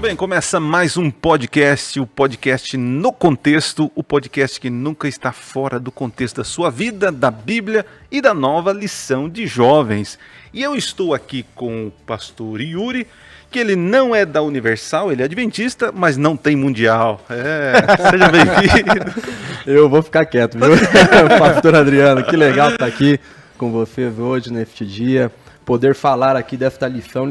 bem, começa mais um podcast, o podcast No Contexto, o podcast que nunca está fora do contexto da sua vida, da Bíblia e da nova lição de jovens. E eu estou aqui com o pastor Yuri, que ele não é da Universal, ele é adventista, mas não tem mundial. Seja bem-vindo. Eu vou ficar quieto, viu? Pastor Adriano, que legal estar aqui com vocês hoje, neste dia. Poder falar aqui desta lição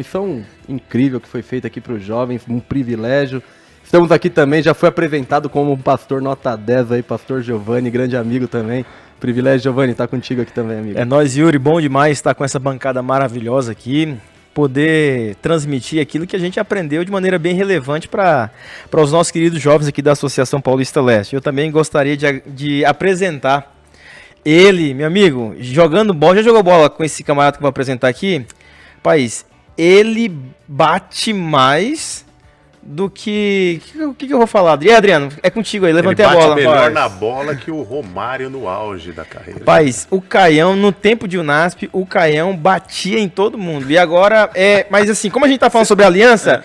incrível que foi feita aqui para os jovens, um privilégio. Estamos aqui também, já foi apresentado como um pastor nota 10 aí, pastor Giovanni, grande amigo também. Privilégio, Giovanni, estar contigo aqui também, amigo. É nóis, Yuri, bom demais estar com essa bancada maravilhosa aqui, poder transmitir aquilo que a gente aprendeu de maneira bem relevante para os nossos queridos jovens aqui da Associação Paulista Leste. Eu também gostaria de apresentar ele, meu amigo, jogando bola, já jogou bola com esse camarada que eu vou apresentar aqui? Rapaz, ele bate mais do que... O que eu vou falar? E aí, Adriano, é contigo aí, levantei a bola. Ele bate melhor na bola que o Romário no auge da carreira. Rapaz, o Caião, no tempo de Unasp, o Caião batia em todo mundo. E agora, mas assim, como a gente tá falando sobre aliança...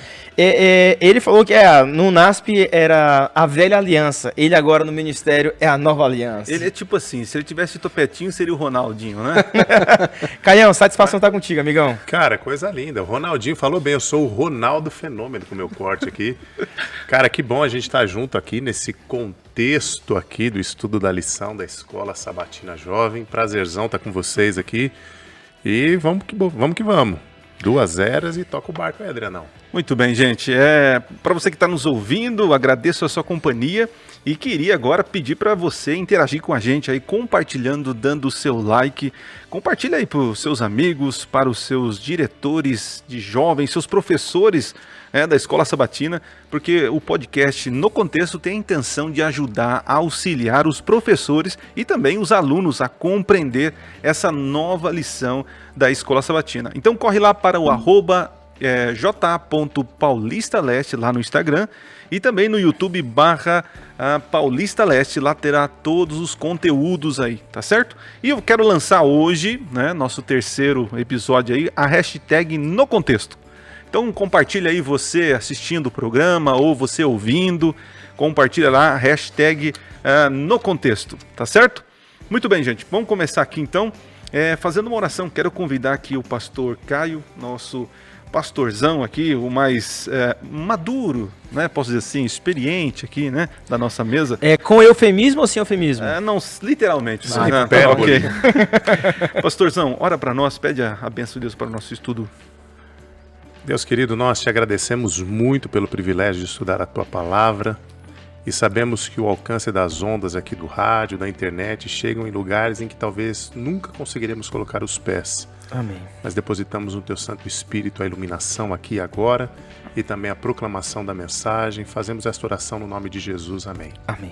ele falou que no Unasp era a velha aliança, ele agora no ministério é a nova aliança. Ele é tipo assim, se ele tivesse topetinho, seria o Ronaldinho, né? Caião, satisfação estar contigo, amigão. Cara, coisa linda. O Ronaldinho falou bem, eu sou o Ronaldo Fenômeno com o meu corte aqui. Cara, que bom a gente estar junto aqui nesse contexto aqui do estudo da lição da Escola Sabatina Jovem. Prazerzão estar com vocês aqui. E vamos que vamos. 2 eras e toca o barco aí, Adrianão. Muito bem, gente. Para você que está nos ouvindo, agradeço a sua companhia e queria agora pedir para você interagir com a gente aí, compartilhando, dando o seu like. Compartilha aí para os seus amigos, para os seus diretores de jovens, seus professores da Escola Sabatina, porque o podcast No Contexto tem a intenção de ajudar a auxiliar os professores e também os alunos a compreender essa nova lição da Escola Sabatina. Então corre lá para o j.paulistaleste lá no Instagram e também no YouTube /Paulista Leste, lá terá todos os conteúdos aí, tá certo? E eu quero lançar hoje, nosso terceiro episódio aí, a hashtag No Contexto. Então compartilha aí você assistindo o programa ou você ouvindo, compartilha lá a hashtag No Contexto, tá certo? Muito bem, gente, vamos começar aqui então, fazendo uma oração. Quero convidar aqui o pastor Caio, nosso pastorzão aqui, o mais maduro, posso dizer assim, experiente aqui, da nossa mesa. É com eufemismo ou sem eufemismo? Não, literalmente. Ok. Pastorzão, ora para nós, pede a bênção de Deus para o nosso estudo. Deus querido, nós te agradecemos muito pelo privilégio de estudar a tua palavra e sabemos que o alcance das ondas aqui do rádio, da internet, chegam em lugares em que talvez nunca conseguiremos colocar os pés. Amém. Mas depositamos no teu Santo Espírito a iluminação aqui e agora e também a proclamação da mensagem. Fazemos esta oração no nome de Jesus. Amém. Amém.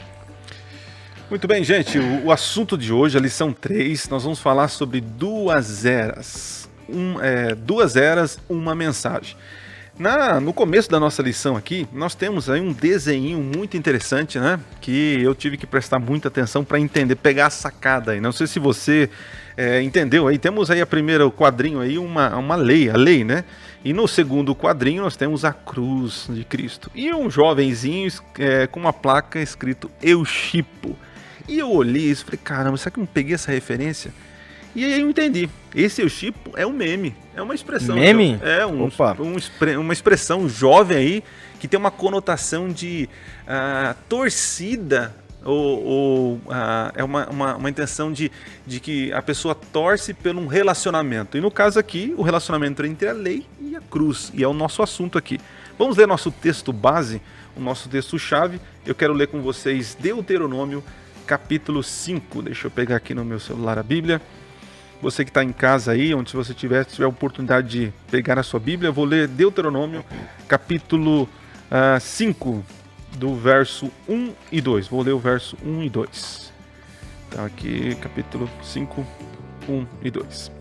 Muito bem, gente, o assunto de hoje, a lição 3, nós vamos falar sobre 2 eras. 2 eras, uma mensagem. No começo da nossa lição aqui, nós temos aí um desenho muito interessante, que eu tive que prestar muita atenção para entender, pegar a sacada aí. Não sei se você entendeu aí. Temos aí o primeiro quadrinho aí, a lei, E no segundo quadrinho nós temos a cruz de Cristo. E um jovenzinho com uma placa escrito Eu Chipo. E eu olhei isso e falei, caramba, será que eu não peguei essa referência? E aí eu entendi. Esse Eu Chipo é um meme. É uma expressão. Meme? Uma expressão jovem aí que tem uma conotação de torcida é uma intenção de que a pessoa torce por um relacionamento. E no caso aqui, o relacionamento entre a lei e a cruz. E é o nosso assunto aqui. Vamos ler nosso texto base, o nosso texto-chave. Eu quero ler com vocês Deuteronômio, capítulo 5. Deixa eu pegar aqui no meu celular a Bíblia. Você que está em casa aí, onde você tiver a oportunidade de pegar a sua Bíblia, eu vou ler Deuteronômio, capítulo 5, do verso 1 e 2. Vou ler o verso 1 e 2. Então aqui, capítulo 5, 1 e 2.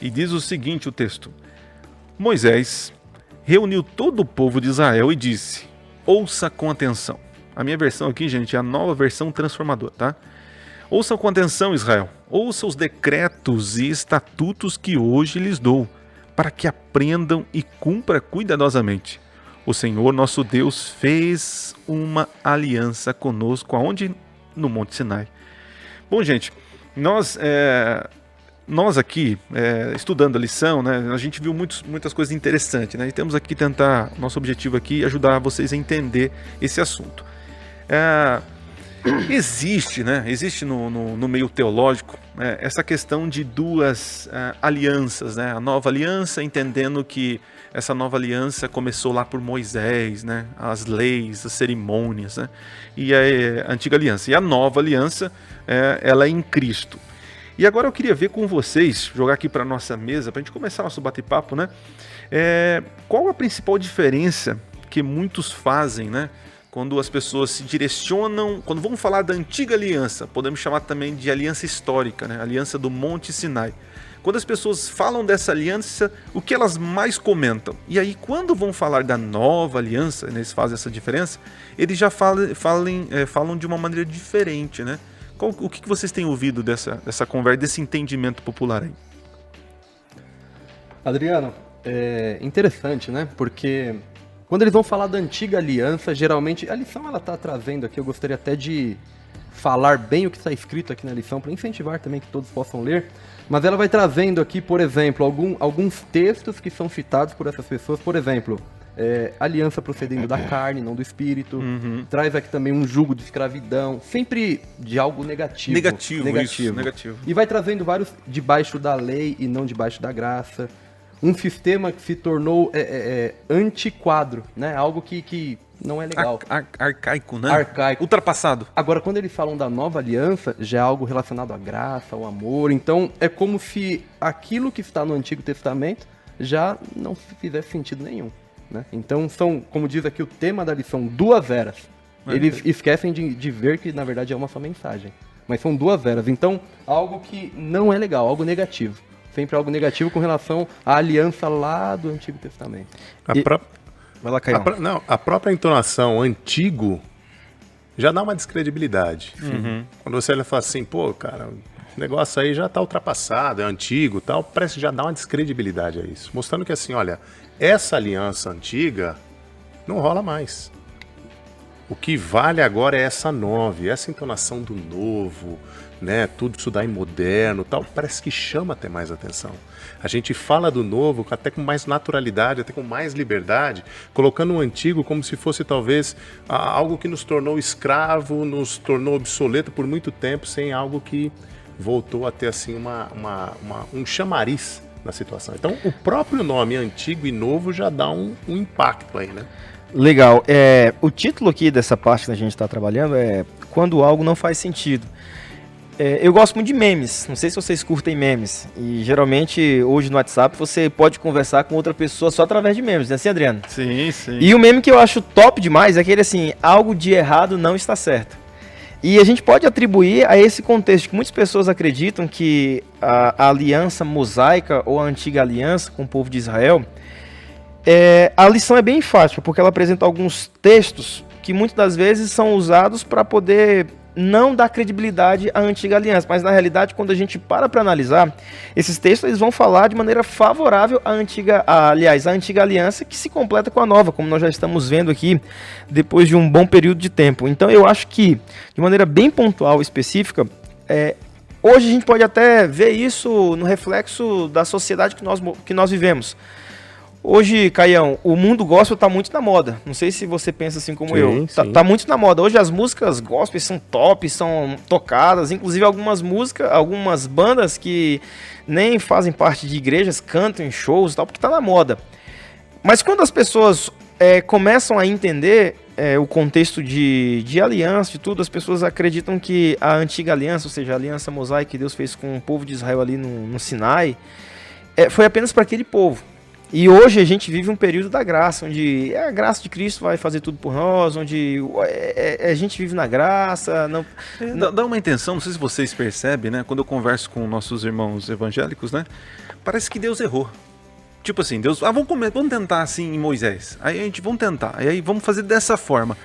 E diz o seguinte o texto. Moisés reuniu todo o povo de Israel e disse, ouça com atenção. A minha versão aqui, gente, é a nova versão transformadora, tá? Ouçam com atenção, Israel. Ouça os decretos e estatutos que hoje lhes dou, para que aprendam e cumpra cuidadosamente. o Senhor nosso Deus fez uma aliança conosco, aonde? No Monte Sinai. Bom, gente, nós aqui, estudando a lição, né, a gente viu muitas coisas interessantes, né, e temos aqui tentar, nosso objetivo aqui é ajudar vocês a entender esse assunto. Existe no meio teológico essa questão de duas alianças, né? A nova aliança, entendendo que essa nova aliança começou lá por Moisés, né? As leis, as cerimônias, né? E a antiga aliança. E a nova aliança, ela é em Cristo. E agora eu queria ver com vocês, jogar aqui para a nossa mesa, para a gente começar nosso bate-papo, né? Qual a principal diferença que muitos fazem, né? Quando as pessoas se direcionam, quando vamos falar da antiga aliança, podemos chamar também de aliança histórica, né? Aliança do Monte Sinai. Quando as pessoas falam dessa aliança, o que elas mais comentam? E aí, quando vão falar da nova aliança, né, eles fazem essa diferença, eles já falam de uma maneira diferente, né? O que vocês têm ouvido dessa conversa, desse entendimento popular aí? Adriano, é interessante, né? Porque quando eles vão falar da antiga aliança, geralmente, a lição ela está trazendo aqui, eu gostaria até de falar bem o que está escrito aqui na lição, para incentivar também que todos possam ler, mas ela vai trazendo aqui, por exemplo, alguns textos que são citados por essas pessoas, por exemplo, aliança procedendo da carne, não do espírito, traz aqui também um jugo de escravidão, sempre de algo negativo. Negativo. E vai trazendo vários debaixo da lei e não debaixo da graça. Um sistema que se tornou antiquadro, né? Algo que não é legal. Arcaico, né? Arcaico. Ultrapassado. Agora, quando eles falam da nova aliança, já é algo relacionado à graça, ao amor. Então, é como se aquilo que está no Antigo Testamento já não fizesse sentido nenhum, né? Então, são, como diz aqui o tema da lição, duas eras. Eles esquecem de ver que, na verdade, é uma só mensagem. Mas são duas eras. Então, algo que não é legal, algo negativo. Sempre algo negativo com relação à aliança lá do Antigo Testamento. Vai lá, Caio. A própria entonação antigo já dá uma descredibilidade. Quando você fala assim, pô, cara, o negócio aí já tá ultrapassado, é antigo e tal, parece que já dá uma descredibilidade a isso. Mostrando que assim, olha, essa aliança antiga não rola mais. O que vale agora é essa nova, essa entonação do novo, né? Tudo isso daí moderno, tal, parece que chama até mais atenção. A gente fala do novo até com mais naturalidade, até com mais liberdade, colocando o antigo como se fosse talvez algo que nos tornou escravo, nos tornou obsoleto por muito tempo, sem algo que voltou a ter assim um chamariz na situação. Então, o próprio nome antigo e novo já dá um impacto aí, né? Legal. O título aqui dessa parte que a gente está trabalhando é Quando Algo Não Faz Sentido. Eu gosto muito de memes, não sei se vocês curtem memes, e geralmente hoje no WhatsApp você pode conversar com outra pessoa só através de memes, né assim, Adriano? Sim, sim. E o meme que eu acho top demais é aquele assim, algo de errado não está certo. E a gente pode atribuir a esse contexto que muitas pessoas acreditam que a aliança mosaica ou a antiga aliança com o povo de Israel, a lição é bem enfática, porque ela apresenta alguns textos que muitas das vezes são usados para poder não dar credibilidade à antiga aliança, mas na realidade quando a gente para analisar, esses textos eles vão falar de maneira favorável à antiga aliança que se completa com a nova, como nós já estamos vendo aqui, depois de um bom período de tempo. Então eu acho que, de maneira bem pontual e específica, hoje a gente pode até ver isso no reflexo da sociedade que nós vivemos. Hoje, Caião, o mundo gospel está muito na moda. Não sei se você pensa assim como eu. Tá muito na moda. Hoje as músicas gospel são top, são tocadas. Inclusive algumas bandas que nem fazem parte de igrejas cantam em shows e tal, porque está na moda. Mas quando as pessoas começam a entender o contexto de aliança, de tudo, as pessoas acreditam que a antiga aliança, ou seja, a aliança mosaica que Deus fez com o povo de Israel ali no Sinai, foi apenas para aquele povo. E hoje a gente vive um período da graça, onde a graça de Cristo vai fazer tudo por nós, onde a gente vive na graça. Dá uma intenção, não sei se vocês percebem, né? Quando eu converso com nossos irmãos evangélicos, né? Parece que Deus errou. Tipo assim, Deus, vamos tentar assim em Moisés. Aí a gente, vamos tentar, aí vamos fazer dessa forma.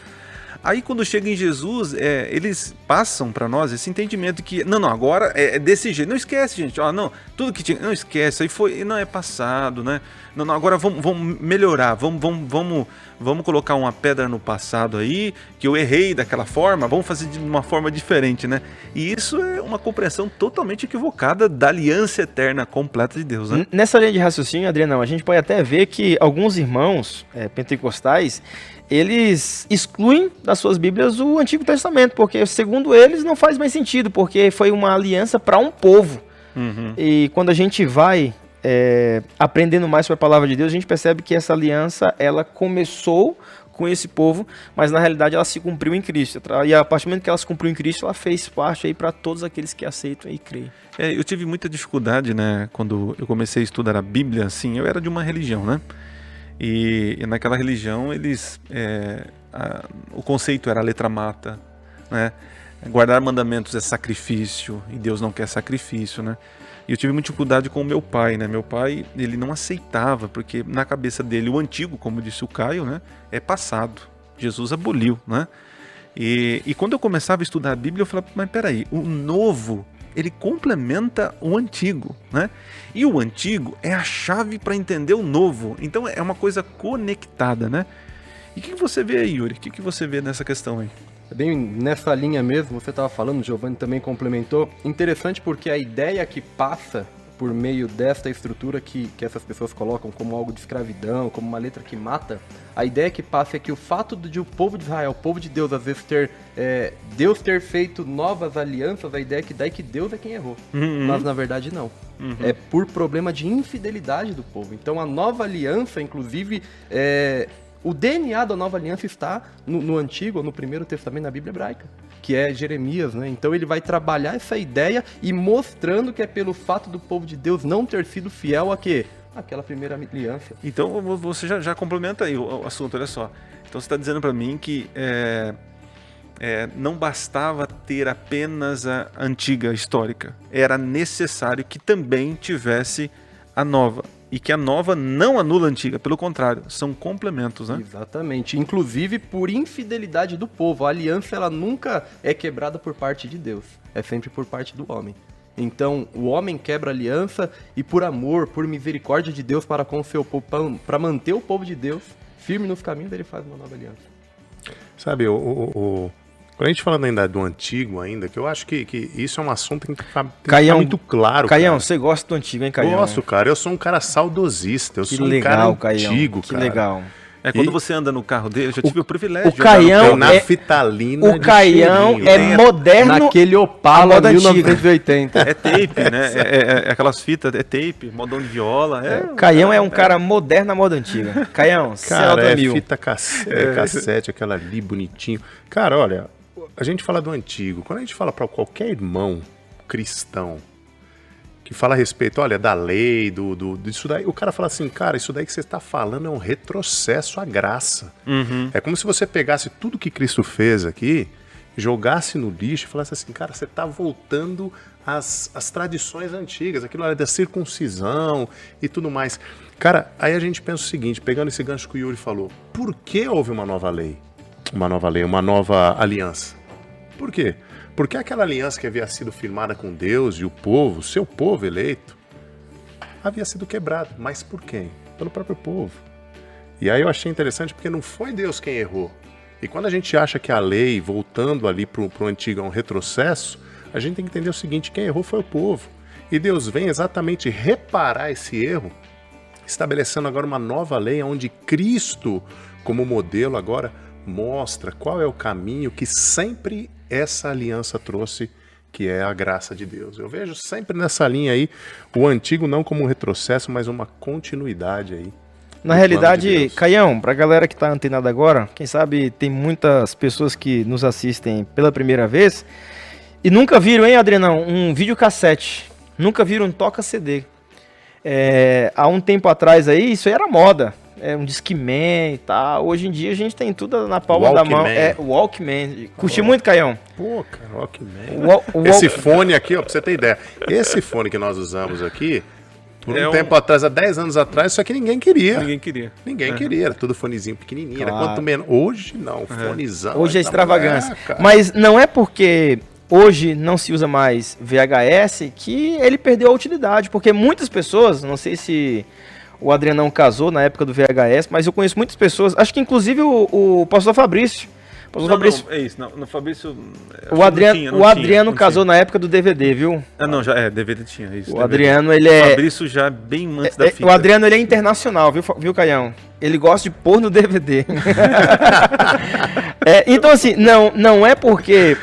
Aí quando chega em Jesus, eles passam para nós esse entendimento que, não, agora é desse jeito. Não esquece, gente, não, tudo que tinha, não esquece, aí foi, não é passado, né? Não, agora vamos melhorar, vamos colocar uma pedra no passado aí, que eu errei daquela forma, vamos fazer de uma forma diferente, né? E isso é uma compreensão totalmente equivocada da aliança eterna completa de Deus, né? Nessa linha de raciocínio, Adriano, a gente pode até ver que alguns irmãos pentecostais, eles excluem das suas Bíblias o Antigo Testamento, porque segundo eles não faz mais sentido, porque foi uma aliança para um povo. Uhum. E quando a gente vai aprendendo mais sobre a palavra de Deus, a gente percebe que essa aliança, ela começou com esse povo, mas na realidade ela se cumpriu em Cristo. E a partir do momento que ela se cumpriu em Cristo, ela fez parte aí para todos aqueles que aceitam e creem. Eu tive muita dificuldade, né, quando eu comecei a estudar a Bíblia, assim, eu era de uma religião, né? E naquela religião o conceito era a letra mata, né? Guardar mandamentos é sacrifício e Deus não quer sacrifício, né? E eu tive muita dificuldade com o meu pai, né? Meu pai, ele não aceitava, porque na cabeça dele o antigo, como disse o Caio, né, é passado. Jesus aboliu, né? E quando eu começava a estudar a Bíblia, eu falava, mas peraí, o novo, ele complementa o antigo, né? E o antigo é a chave para entender o novo. Então é uma coisa conectada, né? E o que você vê aí, Yuri? O que você vê nessa questão aí? Bem nessa linha mesmo, você estava falando, o Giovanni também complementou. Interessante porque a ideia que passa por meio desta estrutura que essas pessoas colocam como algo de escravidão, como uma letra que mata, a ideia que passa é que o fato de o povo de Israel, o povo de Deus, às vezes Deus ter feito novas alianças, a ideia é que dá que Deus é quem errou. Uhum. Mas na verdade não. Uhum. É por problema de infidelidade do povo. Então a nova aliança, inclusive, o DNA da nova aliança está no Antigo, no Primeiro Testamento, na Bíblia hebraica, que é Jeremias, né? Então ele vai trabalhar essa ideia e mostrando que é pelo fato do povo de Deus não ter sido fiel a quê? Aquela primeira aliança. Então você já complementa aí o assunto, olha só. Então você está dizendo para mim que não bastava ter apenas a antiga histórica, era necessário que também tivesse a nova. E que a nova não anula a antiga, pelo contrário, são complementos, né? Exatamente, inclusive por infidelidade do povo. A aliança ela nunca é quebrada por parte de Deus, é sempre por parte do homem. Então o homem quebra a aliança e por amor, por misericórdia de Deus para com o seu povo, para manter o povo de Deus firme nos caminhos, ele faz uma nova aliança. Sabe, quando a gente falando ainda do antigo ainda, que eu acho que isso é um assunto que tem que ficar muito claro. Caião, você gosta do antigo, hein, Caião? Gosto, cara. Eu sou um cara saudosista. Eu sou legal, um cara Caião, antigo, que cara. legal. Quando você anda no carro dele, eu já tive o privilégio o de Caião andar naftalina o Caião é moderno. Naquele Opala moda 1980. É tape, né? É aquelas fitas, é tape, modão de viola. Caião é um cara moderno na moda antiga. Caião, cara, fita cassete, aquela ali bonitinho. Cara, olha, a gente fala do antigo. Quando a gente fala para qualquer irmão cristão que fala a respeito, olha, da lei, disso daí, o cara fala assim, cara, isso daí que você está falando é um retrocesso à graça. Uhum. É como se você pegasse tudo que Cristo fez aqui, jogasse no lixo e falasse assim, cara, você está voltando às tradições antigas, aquilo era da circuncisão e tudo mais. Cara, aí a gente pensa o seguinte, pegando esse gancho que o Yuri falou, por que houve uma nova lei? Uma nova aliança. Por quê? Porque aquela aliança que havia sido firmada com Deus e o povo, seu povo eleito, havia sido quebrada. Mas por quem? Pelo próprio povo. E aí eu achei interessante porque não foi Deus quem errou. E quando a gente acha que a lei, voltando ali para o antigo, é um retrocesso, a gente tem que entender o seguinte, quem errou foi o povo. E Deus vem exatamente reparar esse erro, estabelecendo agora uma nova lei, onde Cristo, como modelo agora, mostra qual é o caminho que sempre essa aliança trouxe, que é a graça de Deus. Eu vejo sempre nessa linha aí, o antigo não como um retrocesso, mas uma continuidade aí. Na realidade, Caião, pra galera que tá antenada agora, quem sabe tem muitas pessoas que nos assistem pela primeira vez e nunca viram, hein, Adrianão, um videocassete, nunca viram um toca-CD. Há um tempo atrás aí, isso aí era moda. Um Discman e tal. Hoje em dia a gente tem tudo na palma da mão. Walkman. Curti muito, Caião? Pô, cara, Walkman. Esse fone aqui, ó, pra você ter ideia. Esse fone que nós usamos aqui, Por um tempo atrás, há 10 anos atrás, isso aqui ninguém queria. Ninguém queria. Ninguém queria, era tudo fonezinho pequenininho, Claro. era quanto menos. Hoje não, fonezão. Hoje é extravagância. Cara. Mas não é porque hoje não se usa mais VHS que ele perdeu a utilidade, porque muitas pessoas, não sei se o Adriano não casou na época do VHS, mas eu conheço muitas pessoas, acho que inclusive o pastor Fabrício. Não, é isso, no Fabrício... O Adriano casou na época do DVD, viu? Não, DVD tinha isso. O DVD. Adriano, ele O é... Fabrício já bem antes da fita. O Adriano, ele é internacional, viu, Caião? Ele gosta de pôr no DVD. Então, assim, não é porque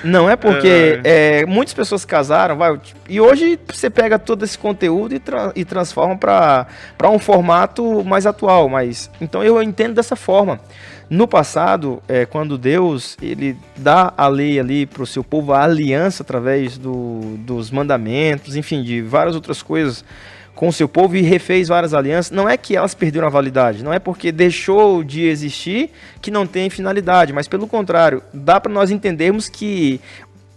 muitas pessoas casaram, e hoje você pega todo esse conteúdo e transforma para um formato mais atual, mas então eu entendo dessa forma. No passado, quando Deus ele dá a lei ali para o seu povo, a aliança através dos mandamentos, enfim, de várias outras coisas com o seu povo e refez várias alianças, não é que elas perderam a validade, não é porque deixou de existir que não tem finalidade, mas pelo contrário, dá para nós entendermos que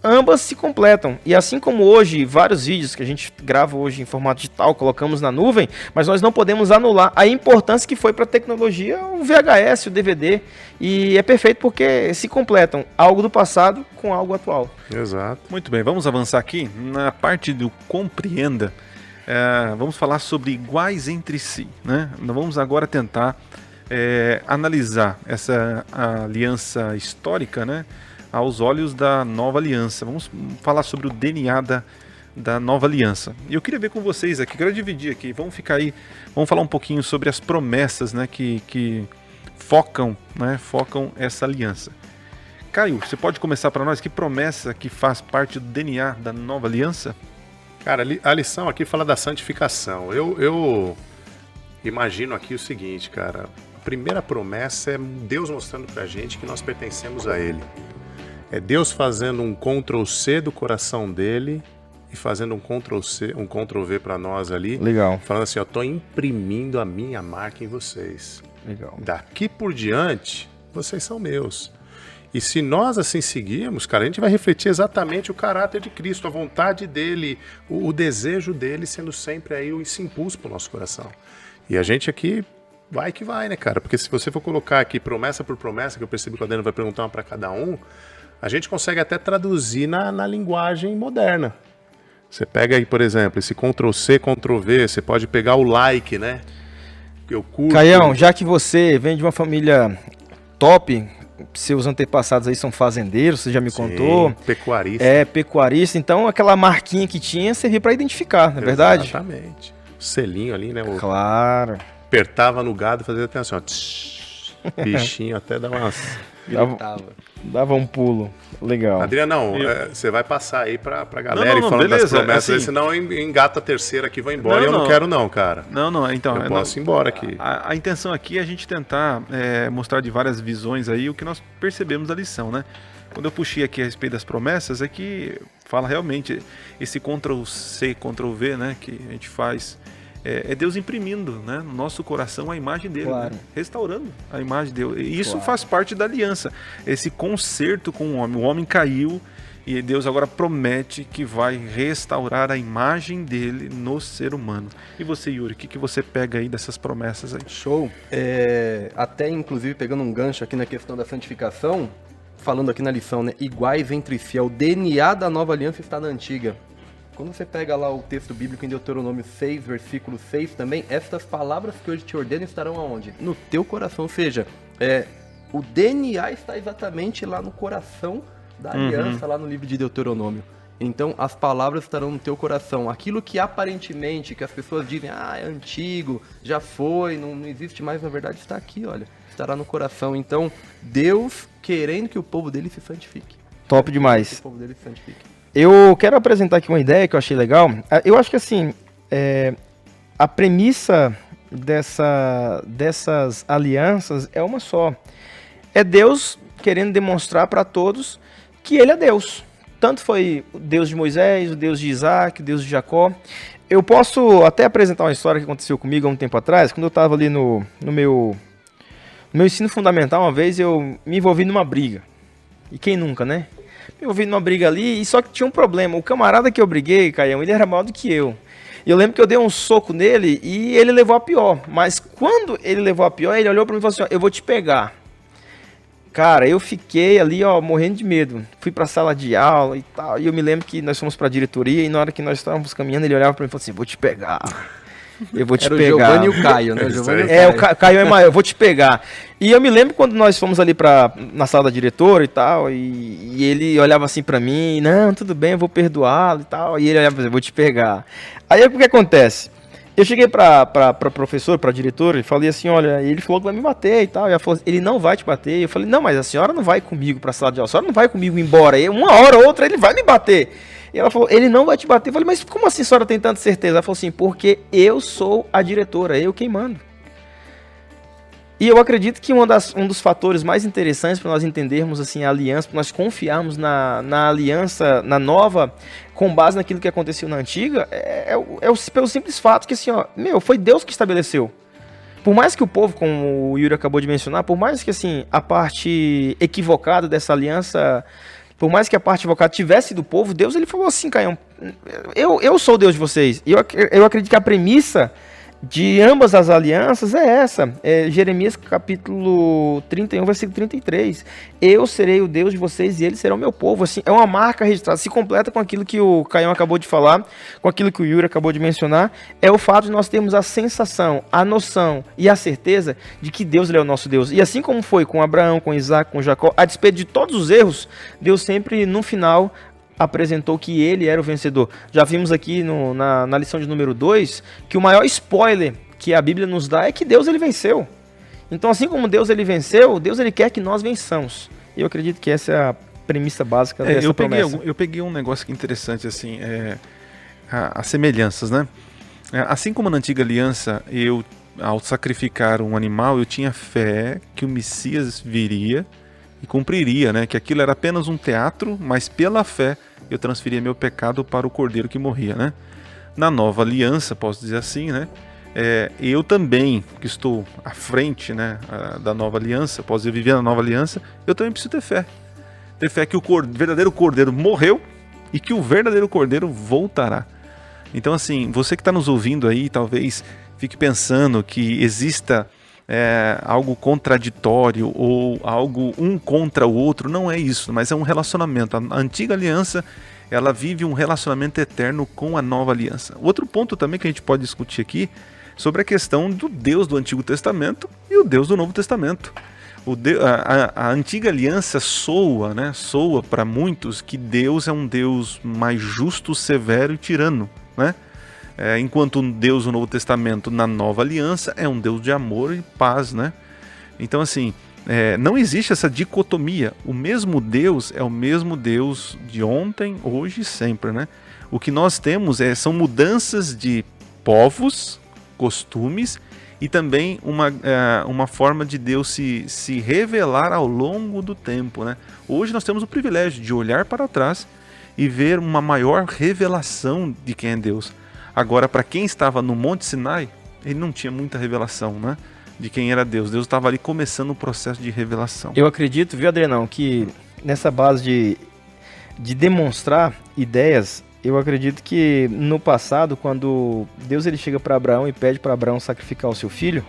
ambas se completam. E assim como hoje, vários vídeos que a gente grava hoje em formato digital, colocamos na nuvem, mas nós não podemos anular a importância que foi para a tecnologia o VHS, o DVD. E é perfeito porque se completam algo do passado com algo atual. Exato. Muito bem, vamos avançar aqui. Na parte do compreenda, vamos falar sobre iguais entre si, né? Vamos agora tentar analisar essa aliança histórica, né? Aos olhos da nova aliança. Vamos falar sobre o DNA da nova aliança. E eu queria ver com vocês aqui, quero dividir aqui, vamos falar um pouquinho sobre as promessas, né, que focam essa aliança. Caio, você pode começar para nós, que promessa que faz parte do DNA da nova aliança? Cara, a lição aqui fala da santificação. Eu imagino aqui o seguinte, cara, a primeira promessa é Deus mostrando pra gente que nós pertencemos a Ele. É Deus fazendo um Ctrl+C do coração dele e fazendo um Ctrl+C, um Ctrl+V para nós ali. Legal. Falando assim, ó, tô imprimindo a minha marca em vocês. Legal. Daqui por diante, vocês são meus. E se nós assim seguirmos, cara, a gente vai refletir exatamente o caráter de Cristo, a vontade dele, o desejo dele sendo sempre aí esse impulso pro nosso coração. E a gente aqui vai que vai, né, cara? Porque se você for colocar aqui promessa por promessa, que eu percebi que o Adriano vai perguntar uma para cada um, a gente consegue até traduzir na linguagem moderna. Você pega aí, por exemplo, esse Ctrl+C, Ctrl+V, você pode pegar o like, né? Eu curto. Caião, já que você vem de uma família top, seus antepassados aí são fazendeiros, você já me contou. Pecuarista. Pecuarista, então aquela marquinha que tinha servia para identificar, não é verdade? Exatamente. O selinho ali, né? Claro. Apertava no gado e fazia até assim, ó. Bichinho até dar umas... Dava um pulo. Legal. Adriano, você vai passar aí pra galera e falando beleza, das promessas, assim, aí, senão engata a terceira aqui e vai embora. Eu não quero não, cara. Não, então... Eu posso ir embora aqui. A intenção aqui é a gente tentar mostrar de várias visões aí o que nós percebemos da lição, né? Quando eu puxei aqui a respeito das promessas, é que fala realmente esse Ctrl+C, Ctrl+V, né? Que a gente faz... É Deus imprimindo, né, no nosso coração a imagem dele, claro, né, restaurando a imagem dele. E isso faz parte da aliança, esse conserto com o homem. O homem caiu e Deus agora promete que vai restaurar a imagem dele no ser humano. E você, Yuri, o que você pega aí dessas promessas aí? Show. Até inclusive pegando um gancho aqui na questão da santificação, falando aqui na lição, né, iguais entre si, o DNA da nova aliança está na antiga. Quando você pega lá o texto bíblico em Deuteronômio 6, versículo 6 também, estas palavras que hoje te ordeno estarão aonde? No teu coração, ou seja, o DNA está exatamente lá no coração da aliança, lá no livro de Deuteronômio. Então, as palavras estarão no teu coração. Aquilo que aparentemente, que as pessoas dizem, é antigo, já foi, não existe mais, na verdade está aqui, olha, estará no coração. Então, Deus querendo que o povo dele se santifique. Top demais. Que o povo dele se santifique. Eu quero apresentar aqui uma ideia que eu achei legal. Eu acho que assim, a premissa dessas alianças é uma só. É Deus querendo demonstrar para todos que Ele é Deus. Tanto foi o Deus de Moisés, o Deus de Isaac, o Deus de Jacó. Eu posso até apresentar uma história que aconteceu comigo há um tempo atrás, quando eu estava ali no meu ensino fundamental, uma vez eu me envolvi numa briga. E quem nunca, né? Me envolvi numa briga ali, e só que tinha um problema. O camarada que eu briguei, Caião, ele era maior do que eu. E eu lembro que eu dei um soco nele e ele levou a pior. Mas quando ele levou a pior, ele olhou pra mim e falou assim, ó, eu vou te pegar. Cara, eu fiquei ali, ó, morrendo de medo. Fui pra sala de aula e tal. E eu me lembro que nós fomos pra diretoria e na hora que nós estávamos caminhando, ele olhava pra mim e falou assim, vou te pegar. Eu vou te Era pegar. o Giovanni e o Caio, né? O Caio é maior, eu vou te pegar. E eu me lembro quando nós fomos ali na sala da diretora e tal, e ele olhava assim pra mim, não, tudo bem, eu vou perdoá-lo e tal, e ele olhava pra mim, vou te pegar. Aí o que acontece? Eu cheguei pra professora, pra diretora, e falei assim, olha, ele falou que vai me bater e tal, e ela falou, ele não vai te bater. E eu falei, não, mas a senhora não vai comigo pra sala de aula, a senhora não vai comigo embora, e uma hora ou outra ele vai me bater. E ela falou, ele não vai te bater. Eu falei, mas como assim a senhora tem tanta certeza? Ela falou assim, porque eu sou a diretora, eu quem mando. E eu acredito que um dos fatores mais interessantes para nós entendermos assim, a aliança, para nós confiarmos na aliança, na nova, com base naquilo que aconteceu na antiga, pelo simples fato que assim, ó, foi Deus que estabeleceu. Por mais que o povo, como o Yuri acabou de mencionar, por mais que assim, a parte equivocada dessa aliança... Por mais que a parte equivocada tivesse do povo, Deus ele falou assim, Caião, eu sou o Deus de vocês. Eu acredito que a premissa de ambas as alianças é essa. Jeremias capítulo 31, versículo 33. Eu serei o Deus de vocês e eles serão meu povo. Assim, é uma marca registrada, se completa com aquilo que o Caião acabou de falar, com aquilo que o Yuri acabou de mencionar. É o fato de nós termos a sensação, a noção e a certeza de que Deus ele é o nosso Deus. E assim como foi com Abraão, com Isaac, com Jacó, a despeito de todos os erros, Deus sempre no final apresentou que ele era o vencedor. Já vimos aqui na lição de número 2 que o maior spoiler que a Bíblia nos dá é que Deus ele venceu. Então assim como Deus ele venceu, Deus ele quer que nós vençamos. E eu acredito que essa é a premissa básica dessa promessa. Eu peguei um negócio que interessante assim, as semelhanças, né? Assim como na antiga aliança, ao sacrificar um animal, eu tinha fé que o Messias viria e cumpriria, né? Que aquilo era apenas um teatro, mas pela fé eu transferia meu pecado para o cordeiro que morria, né? Na nova aliança, posso dizer assim, né? Eu também, que estou à frente, né, da nova aliança, posso viver na nova aliança, eu também preciso ter fé. Ter fé que o verdadeiro cordeiro morreu e que o verdadeiro cordeiro voltará. Então, assim, você que está nos ouvindo aí, talvez fique pensando que exista algo contraditório ou algo um contra o outro. Não é isso, mas é um relacionamento. A antiga aliança, ela vive um relacionamento eterno com a nova aliança. Outro ponto também que a gente pode discutir aqui sobre a questão do Deus do Antigo Testamento e o Deus do Novo Testamento. A antiga aliança soa para muitos que Deus é um Deus mais justo, severo e tirano, né? Enquanto o Deus do Novo Testamento na Nova Aliança é um Deus de amor e paz, né? Então assim, não existe essa dicotomia. O mesmo Deus é o mesmo Deus de ontem, hoje e sempre, né? O que nós temos são mudanças de povos, costumes e também uma forma de Deus se revelar ao longo do tempo, né? Hoje nós temos o privilégio de olhar para trás e ver uma maior revelação de quem é Deus. Agora, para quem estava no Monte Sinai, ele não tinha muita revelação, né? De quem era Deus. Deus estava ali começando o processo de revelação. Eu acredito, viu, Adrianão, que nessa base de demonstrar ideias, eu acredito que no passado, quando Deus ele chega para Abraão e pede para Abraão sacrificar o seu filho,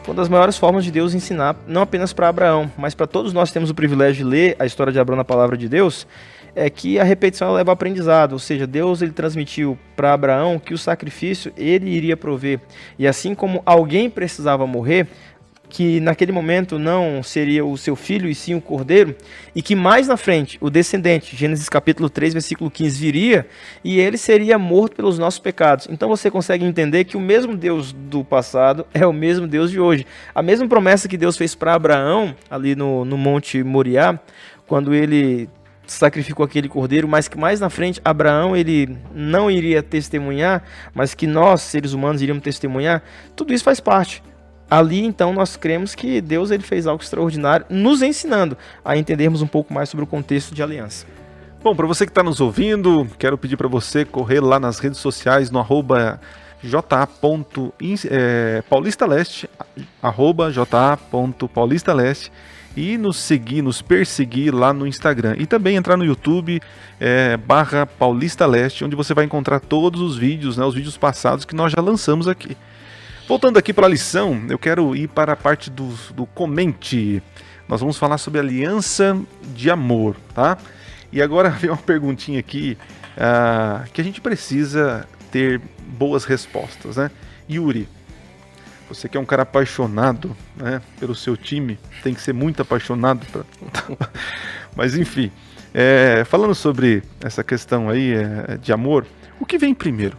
foi uma das maiores formas de Deus ensinar, não apenas para Abraão, mas para todos nós que temos o privilégio de ler a história de Abraão na palavra de Deus, é que a repetição leva ao aprendizado, ou seja, Deus ele transmitiu para Abraão que o sacrifício ele iria prover, e assim como alguém precisava morrer, que naquele momento não seria o seu filho e sim o cordeiro, e que mais na frente o descendente, Gênesis capítulo 3, versículo 15, viria, e ele seria morto pelos nossos pecados. Então você consegue entender que o mesmo Deus do passado é o mesmo Deus de hoje. A mesma promessa que Deus fez para Abraão, ali no Monte Moriá, quando ele sacrificou aquele cordeiro, mas que mais na frente Abraão ele não iria testemunhar, mas que nós, seres humanos, iríamos testemunhar, tudo isso faz parte. Ali, então, nós cremos que Deus ele fez algo extraordinário, nos ensinando a entendermos um pouco mais sobre o contexto de aliança. Bom, para você que está nos ouvindo, quero pedir para você correr lá nas redes sociais, no @ja.paulistaleste, @ja.paulistaleste, e nos seguir, nos perseguir lá no Instagram. E também entrar no YouTube, /Paulista Leste, onde você vai encontrar todos os vídeos, né, os vídeos passados que nós já lançamos aqui. Voltando aqui para a lição, eu quero ir para a parte do comente. Nós vamos falar sobre aliança de amor, tá? E agora vem uma perguntinha aqui que a gente precisa ter boas respostas, né? Yuri, você que é um cara apaixonado, né, pelo seu time, tem que ser muito apaixonado pra... Mas enfim, falando sobre essa questão aí de amor, o que vem primeiro?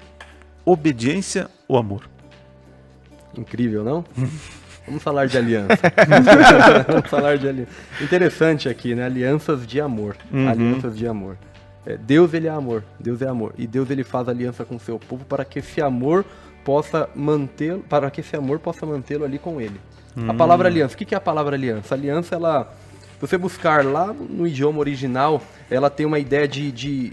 Obediência ou amor? Incrível, não? Vamos falar de aliança. Vamos falar de aliança. Interessante aqui, né? Alianças de amor. Alianças de amor. Deus, ele é amor. Deus é amor. E Deus, ele faz aliança com o seu povo para que esse amor possa mantê-lo, ali com ele. A palavra aliança. O que é a palavra aliança? A aliança, ela, se você buscar lá no idioma original, ela tem uma ideia de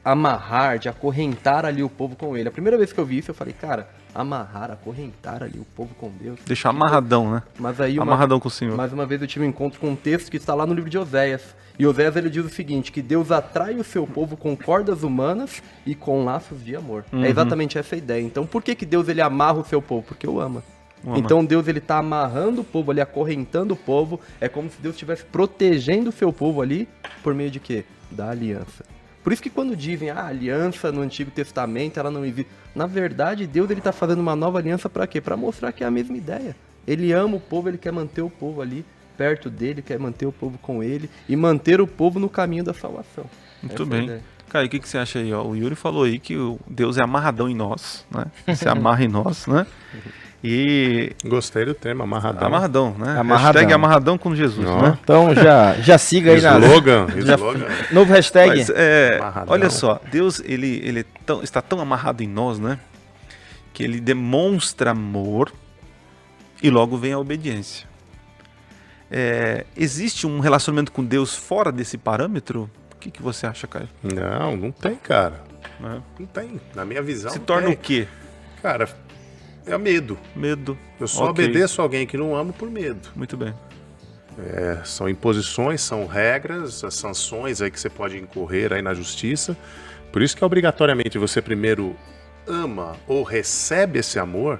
amarrar, de acorrentar ali o povo com ele. A primeira vez que eu vi isso, eu falei, cara, amarrar, acorrentar ali o povo com Deus. Deixar amarradão, né? Mas aí amarradão com o Senhor. Mais uma vez eu tive um encontro com um texto que está lá no livro de Oséias. E Oséias, ele diz o seguinte, que Deus atrai o seu povo com cordas humanas e com laços de amor. É exatamente essa a ideia. Então por que Deus, ele amarra o seu povo? Porque o ama. Então Deus, ele está amarrando o povo ali, acorrentando o povo. É como se Deus estivesse protegendo o seu povo ali por meio de quê? Da aliança. Por isso que quando dizem a aliança no Antigo Testamento, ela não existe. Na verdade, Deus, ele está fazendo uma nova aliança para quê? Para mostrar que é a mesma ideia. Ele ama o povo, ele quer manter o povo ali perto dele, quer manter o povo com ele e manter o povo no caminho da salvação. Muito bem. Cara, e o que você acha aí? Ó? O Yuri falou aí que o Deus é amarradão em nós, né? Se amarra em nós, né? E... Gostei do termo, amarradão. Amarradão, né? Amarradão. Hashtag amarradão com Jesus, né? Então já siga aí Slogan. Novo hashtag. Mas, olha só, Deus ele está tão amarrado em nós, né? Que ele demonstra amor e logo vem a obediência. Existe um relacionamento com Deus fora desse parâmetro? O que você acha, Caio? Não tem, cara. Não tem. Na minha visão. Se torna o quê? Cara, é medo. Medo. Eu só obedeço alguém que não amo por medo. Muito bem. São imposições, são regras, as sanções aí que você pode incorrer aí na justiça. Por isso que obrigatoriamente você primeiro ama ou recebe esse amor,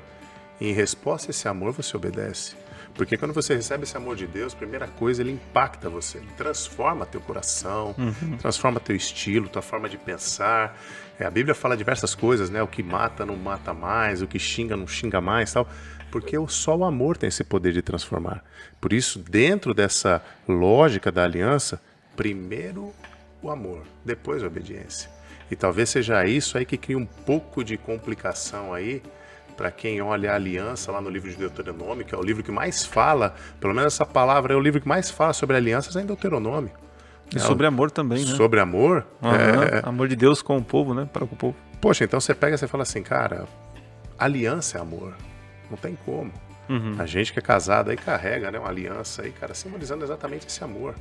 e em resposta a esse amor você obedece. Porque quando você recebe esse amor de Deus, primeira coisa, ele impacta você, ele transforma teu coração, transforma teu estilo, tua forma de pensar. A Bíblia fala diversas coisas, né? O que mata não mata mais, o que xinga não xinga mais, tal. Porque só o amor tem esse poder de transformar. Por isso, dentro dessa lógica da aliança, primeiro o amor, depois a obediência. E talvez seja isso aí que cria um pouco de complicação aí, para quem olha a aliança lá no livro de Deuteronômio, que é o livro que mais fala, pelo menos essa palavra é o livro que mais fala sobre alianças em Deuteronômio. E sobre amor também, né? Sobre amor? Amor de Deus com o povo, né? Para com o povo. Poxa, então você pega e você fala assim, cara, aliança é amor. Não tem como. A gente que é casado aí carrega, né, uma aliança aí, cara, simbolizando exatamente esse amor.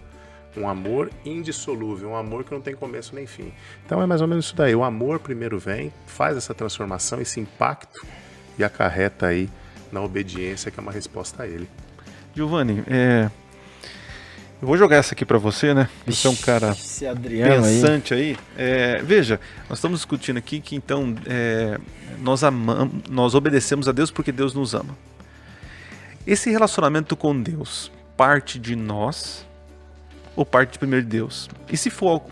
Um amor indissolúvel, um amor que não tem começo nem fim. Então é mais ou menos isso daí. O amor primeiro vem, faz essa transformação, esse impacto, e acarreta aí na obediência, que é uma resposta a ele. Giovanni, eu vou jogar essa aqui pra você, né? Você é um cara pensante aí. Veja, nós estamos discutindo aqui que então nós obedecemos a Deus porque Deus nos ama. Esse relacionamento com Deus parte de nós ou parte primeiro de Deus? E se for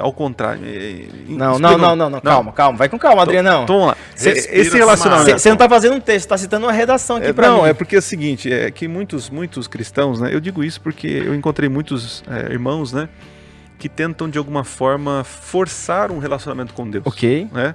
ao contrário? Não, calma. Vai com calma, Adriano. Então vamos lá. Esse relacionamento... Você não está fazendo um texto, está citando uma redação aqui para mim. Não, é porque é o seguinte, que muitos cristãos, né? Eu digo isso porque eu encontrei muitos irmãos, né? Que tentam de alguma forma forçar um relacionamento com Deus. Ok. Né?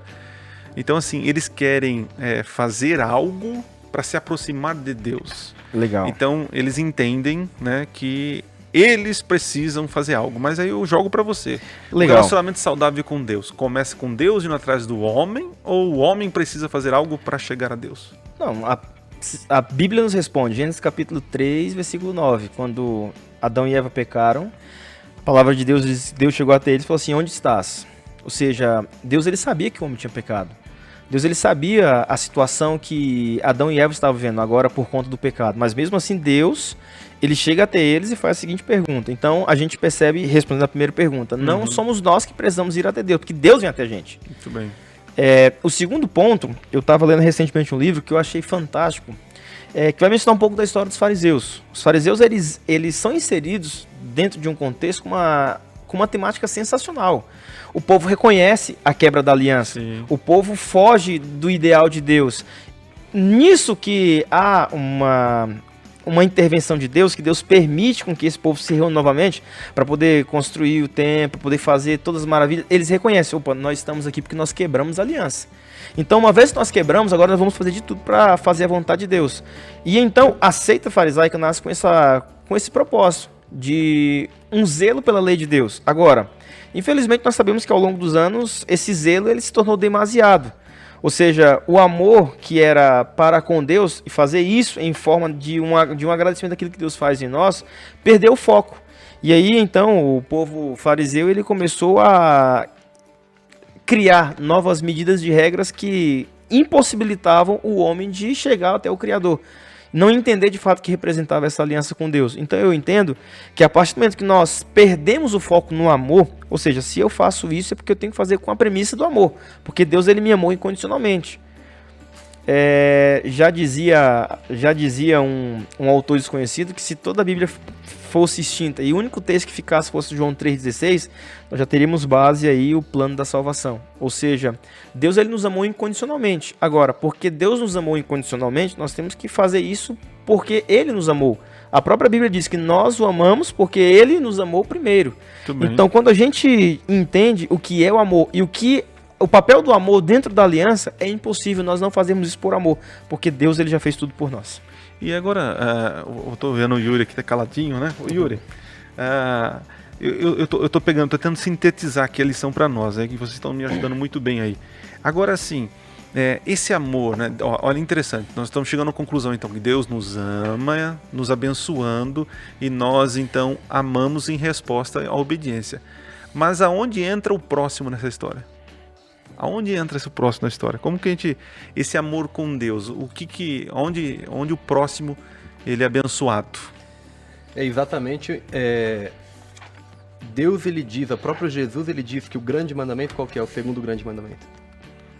Então assim, eles querem fazer algo para se aproximar de Deus. Legal. Então eles entendem, né, que eles precisam fazer algo, mas aí eu jogo pra você. Legal. O relacionamento saudável com Deus começa com Deus indo atrás do homem, ou o homem precisa fazer algo para chegar a Deus? Não, a Bíblia nos responde, Gênesis capítulo 3, versículo 9, quando Adão e Eva pecaram, a palavra de Deus chegou até eles e falou assim, onde estás? Ou seja, Deus ele sabia que o homem tinha pecado. Deus ele sabia a situação que Adão e Eva estavam vivendo agora por conta do pecado, mas mesmo assim Deus, ele chega até eles e faz a seguinte pergunta. Então a gente percebe, respondendo a primeira pergunta, não somos nós que precisamos ir até Deus, porque Deus vem até a gente. Muito bem. O segundo ponto, eu estava lendo recentemente um livro que eu achei fantástico, que vai mencionar um pouco da história dos fariseus. Os fariseus, eles são inseridos dentro de um contexto com uma temática sensacional. O povo reconhece a quebra da aliança. Sim. O povo foge do ideal de Deus. Nisso que há uma intervenção de Deus, que Deus permite com que esse povo se reúna novamente para poder construir o templo, poder fazer todas as maravilhas. Eles reconhecem, opa, nós estamos aqui porque nós quebramos a aliança. Então, uma vez que nós quebramos, agora nós vamos fazer de tudo para fazer a vontade de Deus. E então, a seita farisaica nasce com esse propósito de um zelo pela lei de Deus. Agora, infelizmente, nós sabemos que ao longo dos anos, esse zelo ele se tornou demasiado. Ou seja, o amor que era para com Deus, e fazer isso em forma de um agradecimento daquilo que Deus faz em nós, perdeu o foco. E aí, então, o povo fariseu ele começou a criar novas medidas de regras que impossibilitavam o homem de chegar até o Criador. Não entender de fato que representava essa aliança com Deus. Então eu entendo que a partir do momento que nós perdemos o foco no amor, ou seja, se eu faço isso é porque eu tenho que fazer com a premissa do amor, porque Deus ele me amou incondicionalmente. Já dizia um autor desconhecido que se toda a Bíblia fosse extinta e o único texto que ficasse fosse João 3,16, nós já teríamos base aí o plano da salvação. Ou seja, Deus ele nos amou incondicionalmente. Agora, porque Deus nos amou incondicionalmente, nós temos que fazer isso porque Ele nos amou. A própria Bíblia diz que nós o amamos porque Ele nos amou primeiro. Então, quando a gente entende o que é o amor e o papel do amor dentro da aliança, é impossível nós não fazermos isso por amor, porque Deus ele já fez tudo por nós. E agora, eu tô vendo o Yuri aqui, tá caladinho, né? O Yuri, eu tô tentando sintetizar aqui a lição para nós, que vocês estão me ajudando muito bem aí. Agora sim, esse amor, né? Olha, interessante, nós estamos chegando à conclusão então que Deus nos ama, nos abençoando, e nós então amamos em resposta à obediência. Mas aonde entra o próximo nessa história? Aonde entra esse próximo na história? Como que esse amor com Deus, onde o próximo ele é abençoado? Exatamente, Deus ele diz, o próprio Jesus ele diz que o grande mandamento qual que é? O segundo grande mandamento.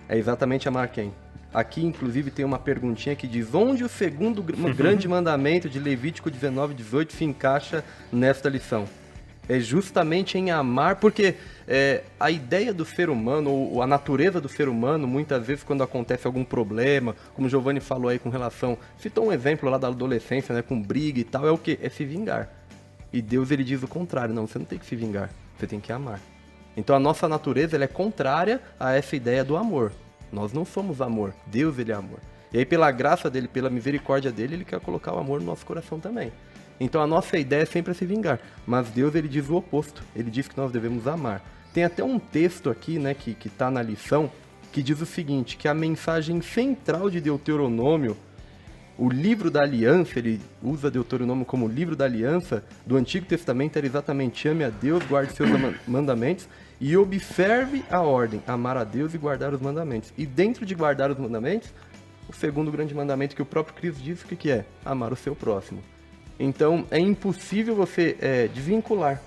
É exatamente amar quem? Aqui inclusive tem uma perguntinha que diz, onde o segundo grande mandamento de Levítico 19:18 se encaixa nesta lição? É justamente em amar, porque a ideia do ser humano, ou a natureza do ser humano, muitas vezes quando acontece algum problema, como o Giovanni falou aí com relação, citou um exemplo lá da adolescência, né, com briga e tal, é o quê? É se vingar. E Deus ele diz o contrário, não, você não tem que se vingar, você tem que amar. Então a nossa natureza ela é contrária a essa ideia do amor. Nós não somos amor, Deus ele é amor. E aí pela graça dele, pela misericórdia dele, ele quer colocar o amor no nosso coração também. Então a nossa ideia é sempre se vingar, mas Deus ele diz o oposto, ele diz que nós devemos amar. Tem até um texto aqui, né, que está na lição, que diz o seguinte, que a mensagem central de Deuteronômio, o livro da aliança, ele usa Deuteronômio como livro da aliança, do Antigo Testamento era exatamente ame a Deus, guarde seus mandamentos e observe a ordem, amar a Deus e guardar os mandamentos. E dentro de guardar os mandamentos, o segundo grande mandamento que o próprio Cristo diz, o que é? Amar o seu próximo. Então, é impossível você desvincular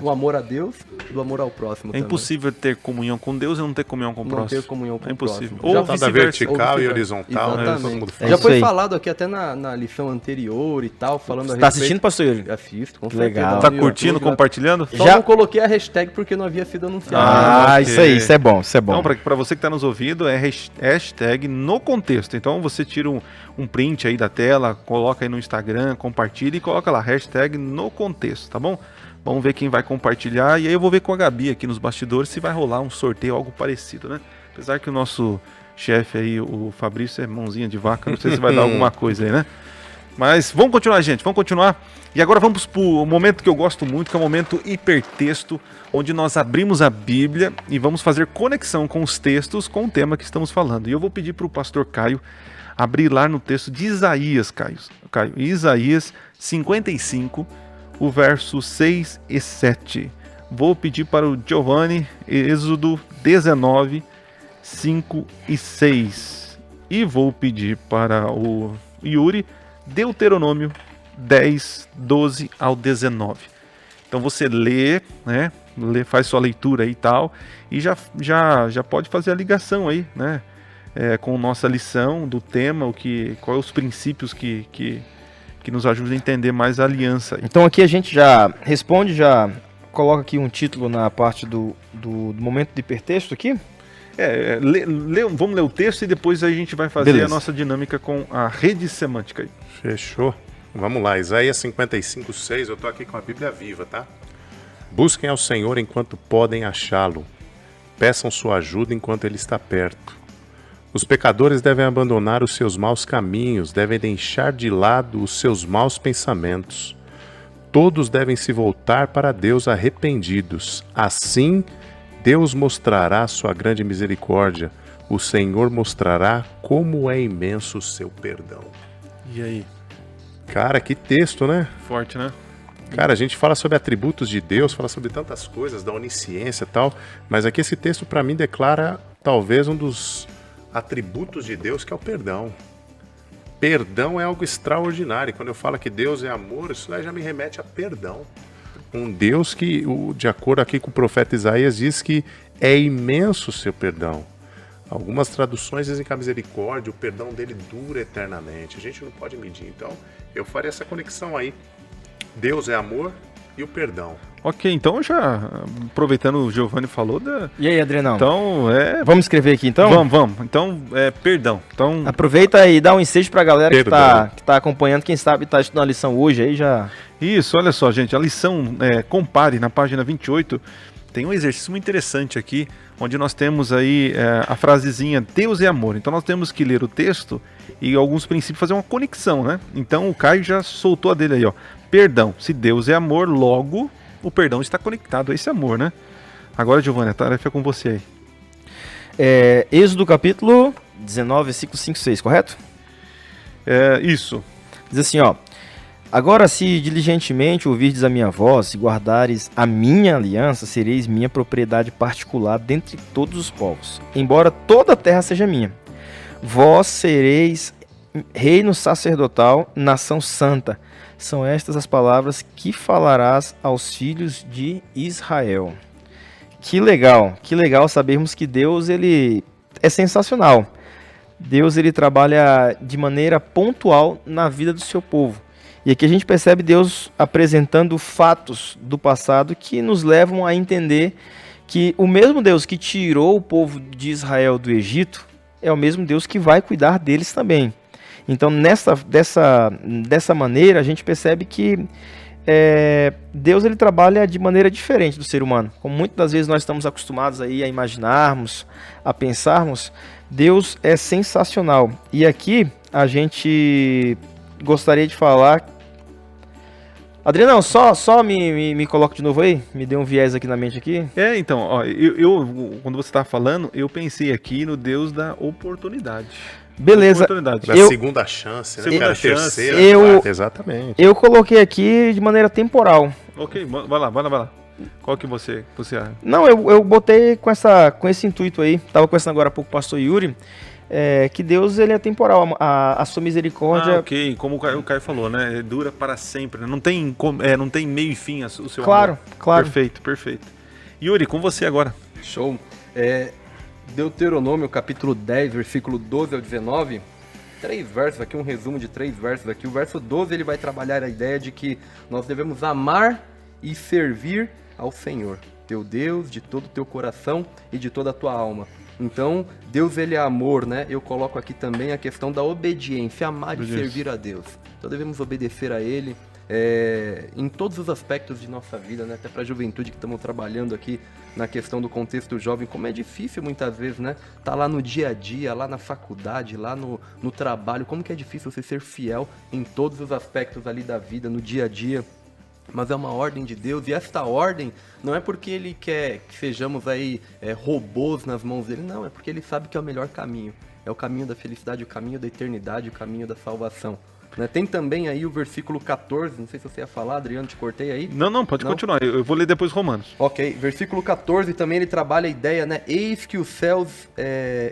o amor a Deus do amor ao próximo. É impossível ter comunhão com Deus e não ter comunhão com o próximo. Não ter comunhão com o próximo. Ou vice-versa. Vertical e horizontal. Exatamente. Todo mundo Já foi falado aqui até na lição anterior e tal, falando a respeito... Tá assistindo, pastor Yuri? Assisto, com certeza. legal. Tá curtindo, compartilhando? Só não coloquei a hashtag porque não havia sido anunciado. Okay. Isso aí, isso é bom, isso é bom. Então, para você que tá nos ouvindo, é hashtag no contexto. Então você tira um print aí da tela, coloca aí no Instagram, compartilha e coloca lá, hashtag no contexto, tá bom? Vamos ver quem vai compartilhar. E aí eu vou ver com a Gabi aqui nos bastidores se vai rolar um sorteio, algo parecido, né? Apesar que o nosso chefe aí, o Fabrício, é mãozinha de vaca. Não sei se vai dar alguma coisa aí, né? Mas vamos continuar, gente. Vamos continuar. E agora vamos para o momento que eu gosto muito, que é o momento hipertexto, onde nós abrimos a Bíblia e vamos fazer conexão com os textos, com o tema que estamos falando. E eu vou pedir para o pastor Caio abrir lá no texto de Isaías, Caio. Isaías 55, o verso 6 e 7. Vou pedir para o Giovanni, Êxodo 19, 5 e 6. E vou pedir para o Yuri Deuteronômio 10, 12 ao 19. Então você lê, né? Faz sua leitura aí e tal, e já pode fazer a ligação aí, né? Com nossa lição do tema, quais os princípios que nos ajudam a entender mais a aliança aí. Então aqui a gente já responde, já coloca aqui um título na parte do momento de hipertexto aqui. Vamos ler o texto e depois a gente vai fazer a nossa dinâmica com a rede semântica aí. Fechou. Vamos lá, Isaías 55, 6, eu tô aqui com a Bíblia viva, tá? Busquem ao Senhor enquanto podem achá-lo. Peçam sua ajuda enquanto ele está perto. Os pecadores devem abandonar os seus maus caminhos, devem deixar de lado os seus maus pensamentos. Todos devem se voltar para Deus arrependidos. Assim, Deus mostrará sua grande misericórdia. O Senhor mostrará como é imenso o seu perdão. E aí? Cara, que texto, né? Forte, né? Cara, a gente fala sobre atributos de Deus, fala sobre tantas coisas, da onisciência e tal, mas aqui esse texto para mim declara talvez um dos atributos de Deus, que é o perdão. Perdão é algo extraordinário. Quando eu falo que Deus é amor, isso já me remete a perdão. Um Deus que, de acordo aqui com o profeta Isaías, diz que é imenso o seu perdão. Algumas traduções dizem que a misericórdia, o perdão dele dura eternamente. A gente não pode medir. Então, eu faria essa conexão aí. Deus é amor e o perdão. Ok, então já aproveitando o Giovanni falou E aí, Adrianão? Então, vamos escrever aqui então? Vamos. Então, perdão. Então, aproveita e dá um ensejo pra galera que tá acompanhando, quem sabe tá estudando a lição hoje aí já. Isso, olha só, gente, a lição compare na página 28, tem um exercício muito interessante aqui, onde nós temos aí a frasezinha Deus é amor. Então nós temos que ler o texto e alguns princípios, fazer uma conexão, né? Então o Caio já soltou a dele aí, ó. Perdão, se Deus é amor, logo o perdão está conectado a esse amor, né? Agora, Giovanni, a tarefa é com você aí. Êxodo capítulo 19, versículo 5 e 6, correto? Isso. Diz assim, ó. Agora, se diligentemente ouvirdes a minha voz e guardares a minha aliança, sereis minha propriedade particular dentre todos os povos, embora toda a terra seja minha. Vós sereis reino sacerdotal, nação santa. São estas as palavras que falarás aos filhos de Israel. Que legal sabermos que Deus ele é sensacional. Deus ele trabalha de maneira pontual na vida do seu povo. E aqui a gente percebe Deus apresentando fatos do passado que nos levam a entender que o mesmo Deus que tirou o povo de Israel do Egito é o mesmo Deus que vai cuidar deles também. Então, dessa maneira, a gente percebe que Deus ele trabalha de maneira diferente do ser humano. Como muitas das vezes nós estamos acostumados aí a imaginarmos, a pensarmos, Deus é sensacional. E aqui a gente gostaria de falar... Adriano, só me coloca de novo aí, me deu um viés aqui na mente aqui. Então, ó, eu quando você estava falando, eu pensei aqui no Deus da oportunidade. Beleza. Da segunda chance, né? Segunda chance. Terceira, quarta, exatamente. Eu coloquei aqui de maneira temporal. Ok, vai lá. Qual que você acha? Não, eu botei com esse intuito aí. Tava conversando agora há pouco com o pastor Yuri, que Deus ele é temporal, a sua misericórdia... Ok, como o Caio falou, né? Dura para sempre, né? Não tem meio e fim o seu amor. Claro. Perfeito. Yuri, com você agora. Show. Deuteronômio, capítulo 10, versículo 12 ao 19, 3 versos aqui, um resumo de 3 versos aqui. O verso 12 ele vai trabalhar a ideia de que nós devemos amar e servir ao Senhor, teu Deus, de todo o teu coração e de toda a tua alma. Então, Deus ele é amor, né? Eu coloco aqui também a questão da obediência, amar e servir a Deus. Então devemos obedecer a Ele em todos os aspectos de nossa vida, né? Até para a juventude que estamos trabalhando aqui na questão do contexto jovem, como é difícil muitas vezes, né? Tá lá no dia a dia, lá na faculdade, lá no trabalho, como que é difícil você ser fiel em todos os aspectos ali da vida, no dia a dia. Mas é uma ordem de Deus, e esta ordem não é porque Ele quer que sejamos aí robôs nas mãos dele, não, é porque Ele sabe que é o melhor caminho. É o caminho da felicidade, o caminho da eternidade, o caminho da salvação. Né? Tem também aí o versículo 14, não sei se você ia falar, Adriano, te cortei aí. Não, pode Não? continuar. Eu vou ler depois Romanos. Ok, versículo 14 também ele trabalha a ideia, né? Eis que os céus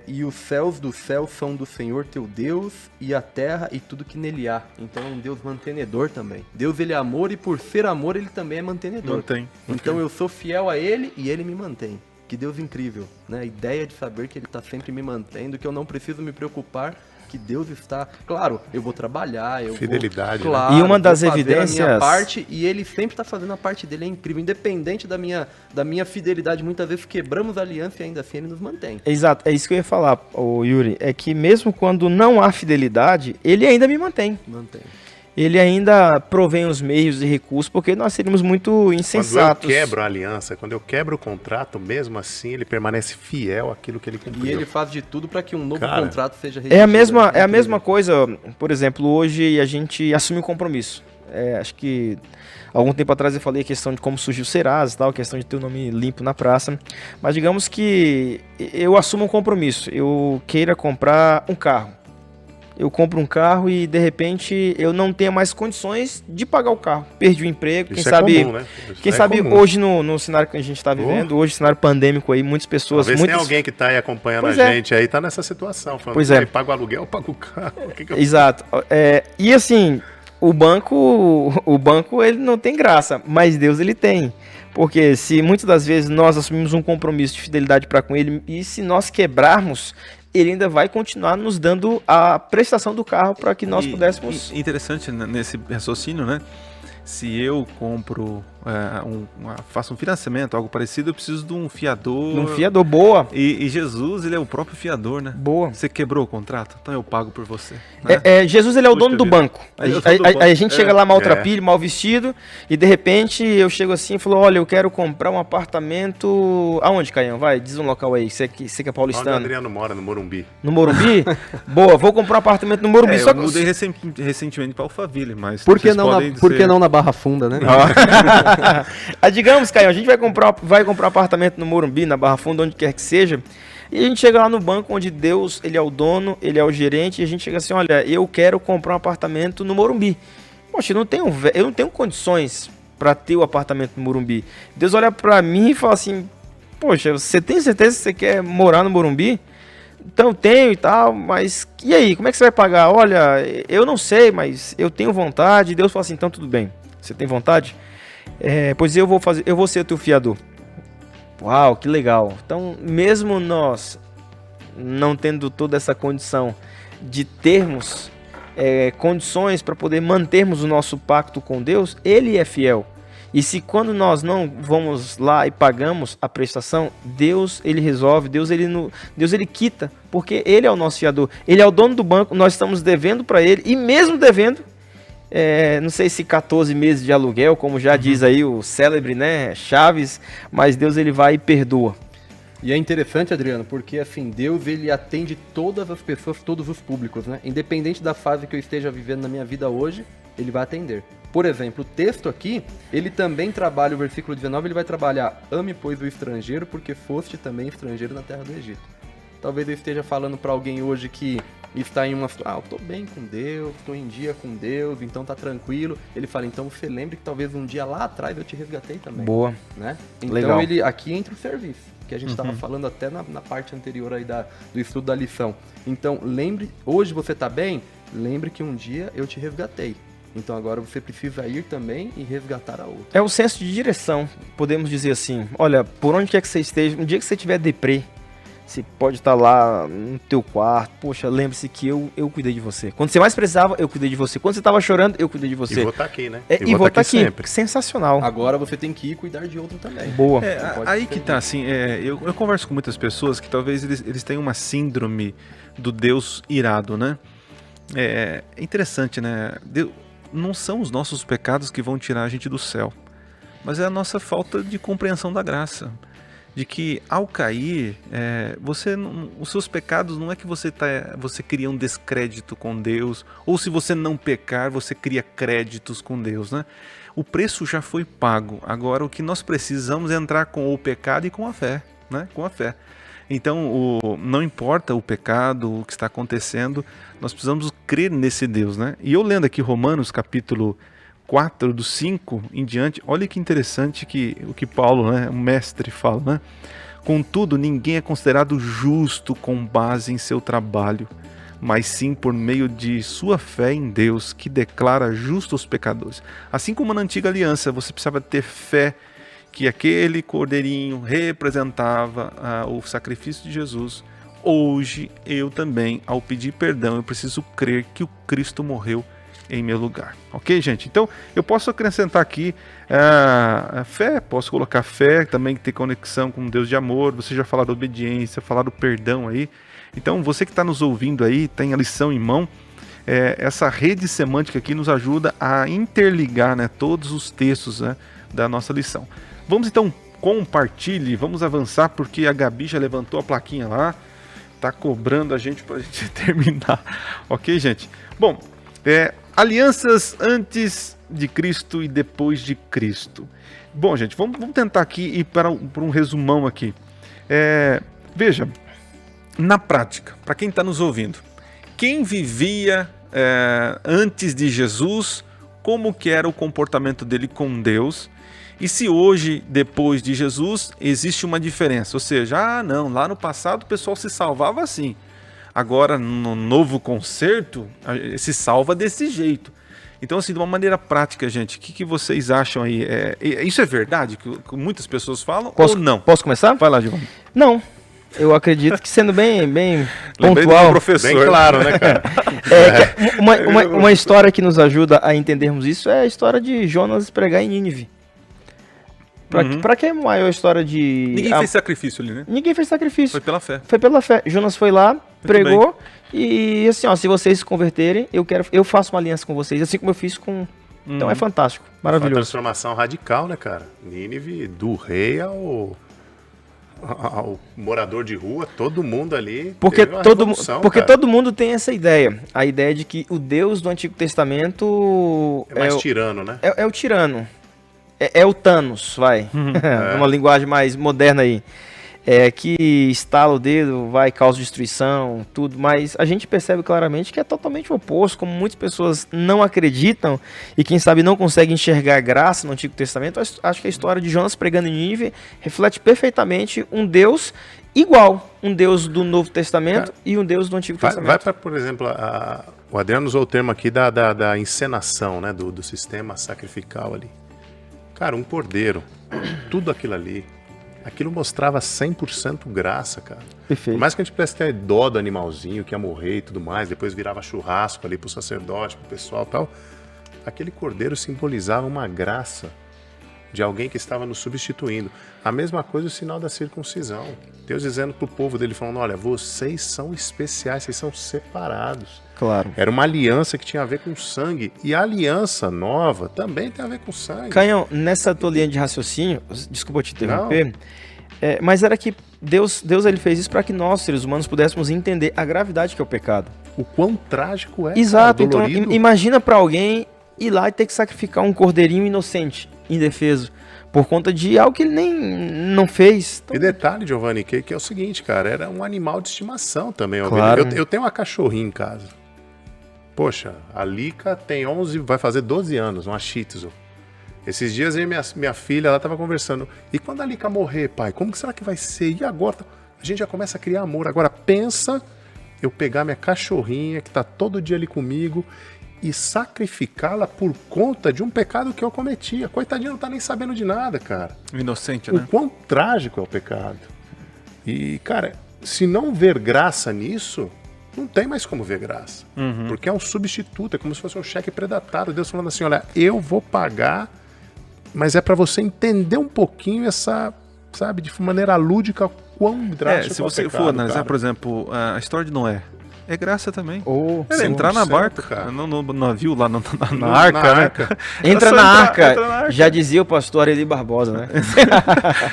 e os céus do céu são do Senhor teu Deus e a terra e tudo que nele há. Então é um Deus mantenedor também. Deus ele é amor e por ser amor ele também é mantenedor. Mantém. Então eu sou fiel a ele e ele me mantém. Que Deus incrível, né? A ideia de saber que ele está sempre me mantendo, que eu não preciso me preocupar, que Deus está... Claro, eu vou trabalhar, Fidelidade, vou... né? Claro, E uma das vou fazer evidências- a minha parte, e ele sempre está fazendo a parte dele, é incrível. Independente da minha fidelidade, muitas vezes quebramos a aliança e ainda assim ele nos mantém. Exato, é isso que eu ia falar, ô Yuri. É que mesmo quando não há fidelidade, ele ainda me mantém. Mantém. Ele ainda provém os meios e recursos, porque nós seríamos muito Quando insensatos. eu quebro a aliança, quando eu quebro o contrato, mesmo assim ele permanece fiel àquilo que ele cumpriu. E ele faz de tudo para que um novo Cara, contrato seja É a redigido. mesma coisa, por exemplo, hoje a gente assume um compromisso. Acho que algum tempo atrás eu falei a questão de como surgiu o Serasa e tal, a questão de ter o nome limpo na praça. Mas digamos que eu assumo um compromisso, eu queira comprar um carro. Eu compro um carro e de repente eu não tenho mais condições de pagar o carro. Perdi o emprego, Isso quem é sabe, comum, né? Isso quem é sabe comum. hoje no cenário que a gente está vivendo, hoje cenário pandêmico aí, muitas pessoas, Talvez muitas tenha alguém que tá aí acompanhando Pois a é. gente aí, tá nessa situação. Falando, Pois é. "Aí, paga o aluguel ou paga o carro? O que que eu Exato. E assim, o banco ele não tem graça, mas Deus ele tem. Porque se muitas das vezes nós assumimos um compromisso de fidelidade para com ele e se nós quebrarmos, ele ainda vai continuar nos dando a prestação do carro para que nós pudéssemos... Interessante nesse raciocínio, né? Se eu compro, faço um financiamento, algo parecido, eu preciso de um fiador. Um fiador, boa, E Jesus, ele é o próprio fiador, né? boa. Você quebrou o contrato? Então eu pago por você. Né? Jesus ele é o Puxa dono do vida. banco. Ele é o dono do banco. A gente chega lá maltrapilho, É. mal vestido, e de repente eu chego assim e falo, olha, eu quero comprar um apartamento... Aonde, Caião? Vai, diz um local aí, você que é Onde o paulistano. Adriano mora, no Morumbi. No Morumbi? Boa, vou comprar um apartamento no Morumbi. Eu só mudei recentemente para Alphaville, mas Por que vocês não, podem por que ser- não na Barra Funda, né? digamos, Caio, a gente vai comprar um apartamento no Morumbi, na Barra Funda, onde quer que seja, e a gente chega lá no banco onde Deus, ele é o dono, ele é o gerente, e a gente chega assim, olha, eu quero comprar um apartamento no Morumbi. Poxa, eu não tenho condições para ter o apartamento no Morumbi. Deus olha para mim e fala assim, poxa, você tem certeza que você quer morar no Morumbi? Então tenho e tal, mas e aí, como é que você vai pagar? Olha, eu não sei, mas eu tenho vontade. Deus fala assim, então tudo bem, você tem vontade? Pois eu vou ser o teu fiador. Uau, que legal. Então, mesmo nós não tendo toda essa condição de termos condições para poder mantermos o nosso pacto com Deus, Ele é fiel. E se quando nós não vamos lá e pagamos a prestação, Deus ele resolve, Deus ele quita, porque Ele é o nosso fiador. Ele é o dono do banco, nós estamos devendo para Ele, e mesmo devendo, não sei se 14 meses de aluguel, como já diz aí o célebre, né, Chaves, mas Deus ele vai e perdoa. E é interessante, Adriano, porque assim, Deus ele atende todas as pessoas, todos os públicos, né? Independente da fase que eu esteja vivendo na minha vida hoje, ele vai atender. Por exemplo, o texto aqui, ele também trabalha, o versículo 19, ele vai trabalhar, ame pois o estrangeiro, porque foste também estrangeiro na terra do Egito. Talvez eu esteja falando para alguém hoje que está em uma situação, eu tô bem com Deus, tô em dia com Deus, então tá tranquilo. Ele fala, então você lembre que talvez um dia lá atrás eu te resgatei também. Boa. Né? Então Legal. ele aqui entra o serviço, que a gente estava falando até na parte anterior aí do estudo da lição. Então lembre, hoje você tá bem, lembre que um dia eu te resgatei. Então agora você precisa ir também e resgatar a outra. É o senso de direção, podemos dizer assim. Olha, por onde quer que você esteja, um dia que você tiver deprê, você pode estar lá no teu quarto. Poxa, lembre-se que eu cuidei de você. Quando você mais precisava, eu cuidei de você. Quando você estava chorando, eu cuidei de você. E vou estar aqui, né? E vou estar aqui. sempre. Sensacional. Agora você tem que ir cuidar de outro também. Boa. pode Aí ser que tá, assim, eu converso com muitas pessoas que talvez eles tenham uma síndrome do Deus irado, né? É interessante, né? Não são os nossos pecados que vão tirar a gente do céu, mas é a nossa falta de compreensão da graça. De que ao cair, os seus pecados não é que você cria um descrédito com Deus, ou se você não pecar, você cria créditos com Deus, né? O preço já foi pago. Agora o que nós precisamos é entrar com o pecado e com a fé, né? Com a fé. Então, não importa o pecado, o que está acontecendo, nós precisamos crer nesse Deus, né? E eu lendo aqui Romanos capítulo 4, do 5 em diante, olha que interessante o que Paulo, né, o mestre, fala, né? Contudo, ninguém é considerado justo com base em seu trabalho, mas sim por meio de sua fé em Deus, que declara justo os pecadores. Assim como na antiga aliança, você precisava ter fé que aquele cordeirinho representava o sacrifício de Jesus. Hoje, eu também, ao pedir perdão, eu preciso crer que o Cristo morreu em meu lugar. Ok, gente? Então, eu posso acrescentar aqui a fé, posso colocar fé, também que tem conexão com Deus de amor, você já falou da obediência, falar do perdão aí. Então, você que está nos ouvindo aí, tem a lição em mão, essa rede semântica aqui nos ajuda a interligar, né, todos os textos, né, da nossa lição. Vamos então, compartilhe, vamos avançar, porque a Gabi já levantou a plaquinha lá, está cobrando a gente para a gente terminar. Ok, gente? Bom, alianças antes de Cristo e depois de Cristo. Bom, gente, vamos tentar aqui ir para um resumão aqui. Veja, na prática, para quem está nos ouvindo, quem vivia antes de Jesus, como que era o comportamento dele com Deus, e se hoje, depois de Jesus, existe uma diferença. Ou seja, não, lá no passado o pessoal se salvava assim. Agora, no novo concerto, se salva desse jeito. Então, assim, de uma maneira prática, gente, o que vocês acham aí? Isso é verdade que muitas pessoas falam ou não? Posso começar? Vai lá, Giovanni. Não. Eu acredito que sendo bem Lembrei pontual. do professor. Bem claro, né, cara? Uma história que nos ajuda a entendermos isso é a história de Jonas pregar em Nínive. Pra que a maior história de... Ninguém fez sacrifício ali, né? Ninguém fez sacrifício. Foi pela fé. Foi pela fé. Jonas foi lá, pregou e assim, ó, se vocês se converterem, eu faço uma aliança com vocês, assim como eu fiz com... Então é fantástico, Uma maravilhoso. transformação radical, né, cara? Nínive, do rei ao morador de rua, todo mundo ali. Porque, teve uma revolução, cara. todo mundo tem essa ideia. A ideia de que o Deus do Antigo Testamento É mais tirano, né? é o tirano. É o Thanos, vai. Uma linguagem mais moderna aí. Que estala o dedo, vai, causa destruição, tudo. Mas a gente percebe claramente que é totalmente o oposto. Como muitas pessoas não acreditam e quem sabe não conseguem enxergar graça no Antigo Testamento, acho que a história de Jonas pregando em Nínive reflete perfeitamente um Deus igual. Um Deus do Novo Testamento e um Deus do Antigo Testamento. Vai para, por exemplo, o Adriano usou o termo aqui da encenação, né? Do sistema sacrificial ali. Cara, um cordeiro, tudo aquilo ali, aquilo mostrava 100% graça, cara. Perfeito. Por mais que a gente pudesse ter dó do animalzinho que ia morrer e tudo mais, depois virava churrasco ali pro sacerdote, pro pessoal e tal, aquele cordeiro simbolizava uma graça de alguém que estava nos substituindo. A mesma coisa o sinal da circuncisão. Deus dizendo pro povo dele, falando, olha, vocês são especiais, vocês são separados. Claro. Era uma aliança que tinha a ver com sangue. E a aliança nova também tem a ver com sangue. Canhão, nessa tua linha de raciocínio, desculpa te interromper, mas era que Deus ele fez isso para que nós, seres humanos, pudéssemos entender a gravidade que é o pecado. O quão trágico é. Exato, cara, então dolorido. imagina para alguém ir lá e ter que sacrificar um cordeirinho inocente, indefeso, por conta de algo que ele nem não fez. Então... E detalhe, Giovanni, que é o seguinte, cara, era um animal de estimação também. Claro. Eu tenho uma cachorrinha em casa. Poxa, a Lica tem 11, vai fazer 12 anos, uma Shih Tzu. Esses dias eu e minha filha, ela tava conversando. E quando a Lica morrer, pai, como que será que vai ser? E agora? A gente já começa a criar amor. Agora pensa eu pegar minha cachorrinha, que tá todo dia ali comigo, e sacrificá-la por conta de um pecado que eu cometia. Coitadinha, não tá nem sabendo de nada, cara. Inocente, O né? quão trágico é o pecado. E, cara, se não ver graça nisso, não tem mais como ver graça. Porque é um substituto, é como se fosse um cheque predatário. Deus falando assim, olha, eu vou pagar, mas é para você entender um pouquinho essa, sabe, de maneira lúdica, quão drástico Se é o você pecado, for analisar, cara. por exemplo, a história de Noé, é graça também. Era sim, entrar na 100%, barca, cara. no navio lá, na Na arca, né? arca. Entra só na entra arca, na arca. já dizia o pastor Eli Barbosa, né?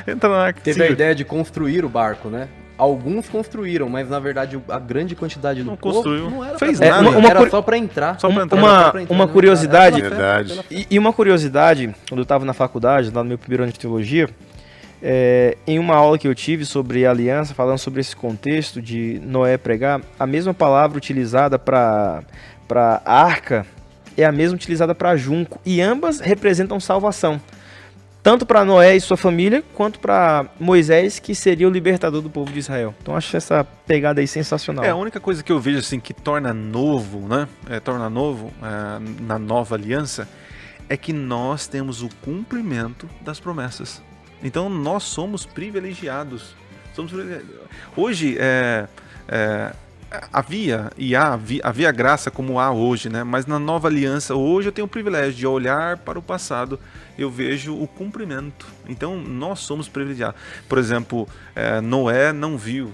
Entra na arca. Teve Sim. a ideia de construir o barco, né? Alguns construíram, mas na verdade a grande quantidade do Não povo construiu. não era Fez pra nada. construir, Uma era curi- só pra entrar. Só pra entrar. Uma- Era pra entrar, uma né? curiosidade. Era pela fé, Verdade. pela fé. E uma curiosidade, quando eu estava na faculdade, lá no meu primeiro ano de teologia, Em uma aula que eu tive sobre aliança, falando sobre esse contexto de Noé pregar, a mesma palavra utilizada para arca é a mesma utilizada para junco, e ambas representam salvação, tanto para Noé e sua família, quanto para Moisés, que seria o libertador do povo de Israel. Então acho essa pegada aí sensacional. A única coisa que eu vejo assim que torna novo, né? Torna novo na nova aliança, é que nós temos o cumprimento das promessas. Então nós somos privilegiados. Hoje havia graça como há hoje, né? Mas na nova aliança, hoje eu tenho o privilégio de olhar para o passado, eu vejo o cumprimento. Então nós somos privilegiados. Por exemplo, Noé não viu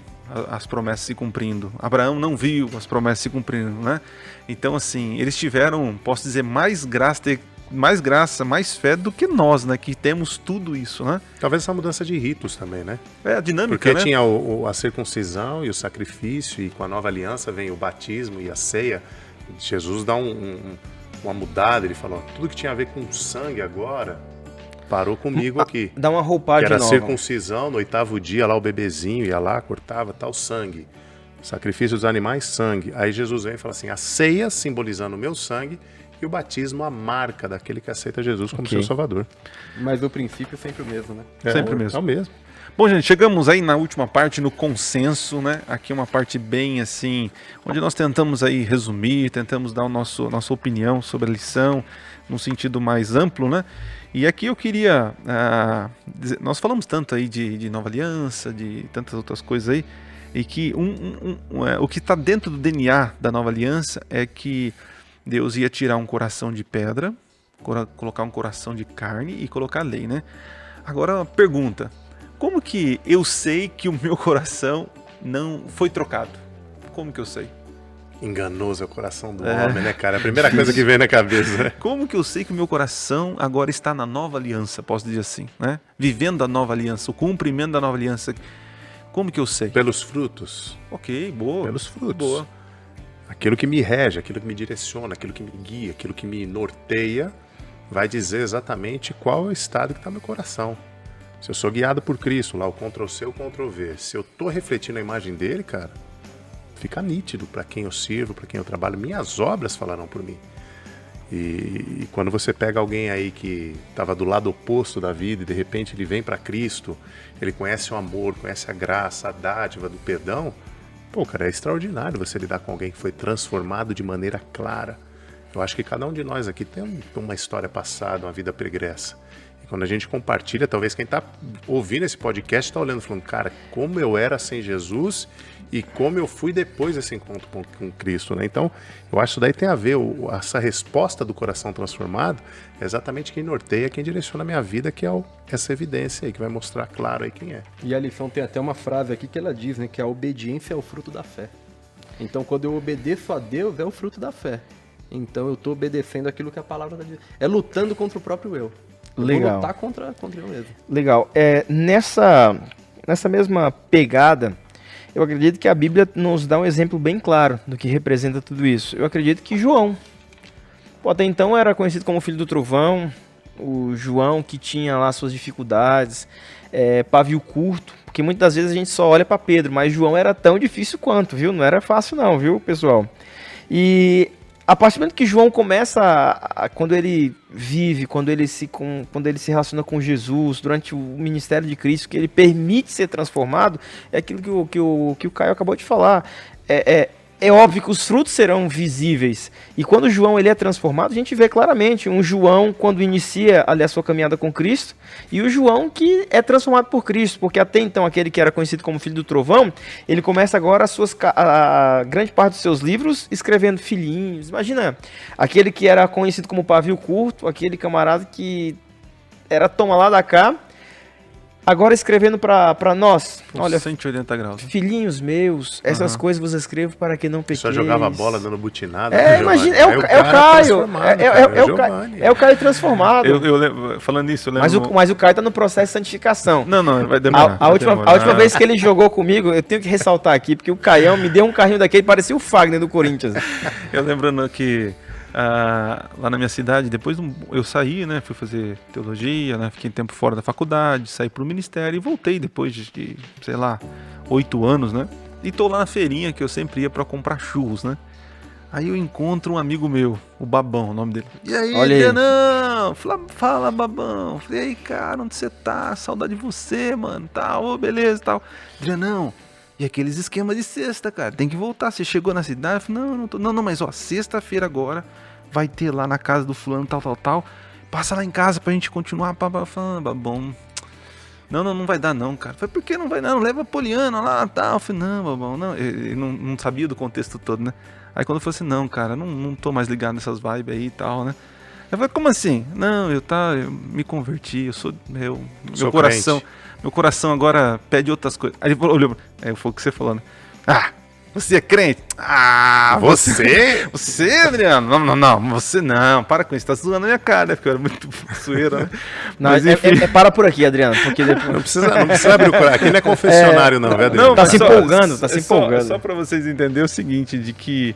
as promessas se cumprindo, Abraão não viu as promessas se cumprindo, né? Então assim, eles tiveram, posso dizer, mais graça, mais fé do que nós, né? Que temos tudo isso, né? Talvez essa mudança de ritos também, né? A dinâmica, porque né? Tinha a circuncisão e o sacrifício, e com a nova aliança vem o batismo e a ceia. Jesus dá uma mudada, ele falou, tudo que tinha a ver com sangue agora, parou comigo aqui. Dá uma roupagem que era nova. Circuncisão, no 8º dia, lá o bebezinho ia lá, cortava tal sangue. Sacrifício dos animais, sangue. Aí Jesus vem e fala assim, a ceia simbolizando o meu sangue, e o batismo, a marca daquele que aceita Jesus como seu Salvador. Mas o princípio é sempre o mesmo, né? Sempre mesmo. É o mesmo. Bom, gente, chegamos aí na última parte, no consenso, né? Aqui é uma parte bem assim, onde nós tentamos aí resumir, tentamos dar nossa opinião sobre a lição, num sentido mais amplo, né? E aqui eu queria dizer, nós falamos tanto aí de nova aliança, de tantas outras coisas aí, e que o que está dentro do DNA da nova aliança é que Deus ia tirar um coração de pedra, colocar um coração de carne e colocar a lei, né? Agora, pergunta, como que eu sei que o meu coração não foi trocado? Como que eu sei? Enganoso é o coração do homem, né, cara? É a primeira coisa que vem na cabeça, né? Como que eu sei que o meu coração agora está na nova aliança, posso dizer assim, né? Vivendo a nova aliança, o cumprimento da nova aliança. Como que eu sei? Pelos frutos. Ok, boa. Pelos frutos. Boa. Aquilo que me rege, aquilo que me direciona, aquilo que me guia, aquilo que me norteia, vai dizer exatamente qual é o estado que está meu coração. Se eu sou guiado por Cristo, lá o Ctrl+C, o Ctrl+V, se eu estou refletindo a imagem dele, cara, fica nítido para quem eu sirvo, para quem eu trabalho. Minhas obras falarão por mim. E quando você pega alguém aí que estava do lado oposto da vida e de repente ele vem para Cristo, ele conhece o amor, conhece a graça, a dádiva do perdão, pô, cara, é extraordinário você lidar com alguém que foi transformado de maneira clara. Eu acho que cada um de nós aqui tem uma história passada, uma vida pregressa. E quando a gente compartilha, talvez quem está ouvindo esse podcast está olhando e falando, cara, como eu era sem Jesus e como eu fui depois desse encontro com Cristo, né? Então, eu acho que isso daí tem a ver, essa resposta do coração transformado é exatamente quem norteia, quem direciona a minha vida, que é essa evidência aí, que vai mostrar claro aí quem é. E a lição tem até uma frase aqui que ela diz, né, que a obediência é o fruto da fé. Então, quando eu obedeço a Deus, é o fruto da fé. Então, eu estou obedecendo aquilo que a palavra está dizendo. É lutando contra o próprio eu. Legal. Vou lutar contra eu mesmo. Legal. Nessa mesma pegada, eu acredito que a Bíblia nos dá um exemplo bem claro do que representa tudo isso. Eu acredito que João, até então era conhecido como filho do trovão, o João que tinha lá suas dificuldades, pavio curto, porque muitas das vezes a gente só olha para Pedro, mas João era tão difícil quanto, viu? Não era fácil não, viu, pessoal? E a partir do momento que João começa, quando ele vive, quando ele se relaciona com Jesus, durante o ministério de Cristo, que ele permite ser transformado, é aquilo que o Caio acabou de falar. É óbvio que os frutos serão visíveis. E quando João ele é transformado, a gente vê claramente um João quando inicia ali a sua caminhada com Cristo e o João que é transformado por Cristo, porque até então aquele que era conhecido como filho do trovão, ele começa agora a grande parte dos seus livros escrevendo filhinhos. Imagina, aquele que era conhecido como pavio curto, aquele camarada que era toma lá da cá, agora escrevendo para nós, olha, 180 graus. Filhinhos meus, essas coisas vos escrevo para que não pequeis. Só jogava bola dando butinada. Imagina, é o Caio. É o Caio transformado. Falando nisso, eu lembro... Mas o Caio tá no processo de santificação. Não, vai demorar. A última vez que ele jogou comigo, eu tenho que ressaltar aqui, porque o Caião me deu um carrinho daquele, parecia o Fagner do Corinthians. Eu lembrando que lá na minha cidade. Depois eu saí, né? Fui fazer teologia, né? Fiquei um tempo fora da faculdade, saí pro ministério e voltei depois de sei lá, 8 anos, né? E tô lá na feirinha que eu sempre ia pra comprar churros, né? Aí eu encontro um amigo meu, o Babão, o nome dele. E aí, Adrianão? Fala, Babão. Falei, e aí, cara, onde você tá? Saudade de você, mano. Tal, ô, beleza, tal. Adrianão, e aqueles esquemas de sexta, cara, tem que voltar. Você chegou na cidade? Eu falei, não, não tô. Não, mas ó, sexta-feira agora vai ter lá na casa do fulano, tal. Passa lá em casa pra gente continuar. Falando, Babão. Não vai dar não, cara. Falei, por que não vai não? Leva a Poliana lá, tal. Eu falei, não, Babão, não. Ele não sabia do contexto todo, né? Aí quando eu falei assim, não, cara, não tô mais ligado nessas vibes aí e tal, né? Eu falei, como assim? Não, eu me converti, eu sou meu coração. Crente. Meu coração agora pede outras coisas. Aí ele olhou, aí foi o que você falou, né? Ah, você é crente? Ah, você? Você, Adriano? Não, você não, para com isso, tá zoando a minha cara, né? Porque eu era muito zoeira, né? Não, mas, enfim... para por aqui, Adriano, porque depois... não precisa abrir o coração, aqui não é confessionário não, velho, Adriano? Não, tá se empolgando. Só pra vocês entenderem o seguinte, de que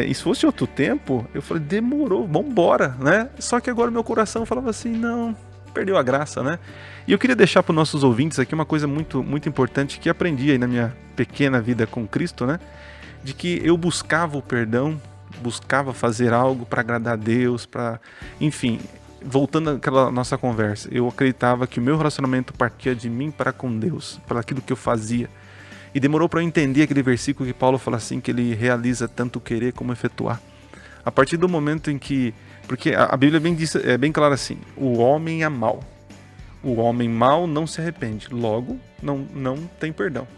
e se fosse outro tempo, eu falei, demorou, vambora, né? Só que agora meu coração falava assim, não, perdeu a graça, né? E eu queria deixar para os nossos ouvintes aqui uma coisa muito, muito importante que aprendi aí na minha pequena vida com Cristo, né? De que eu buscava o perdão, buscava fazer algo para agradar a Deus, para, enfim, voltando àquela nossa conversa, eu acreditava que o meu relacionamento partia de mim para com Deus, para aquilo que eu fazia. E demorou para eu entender aquele versículo que Paulo fala assim, que ele realiza tanto querer como efetuar. A partir do momento em que... Porque a Bíblia é bem clara assim, o homem é mau. O homem mau não se arrepende, logo não tem perdão.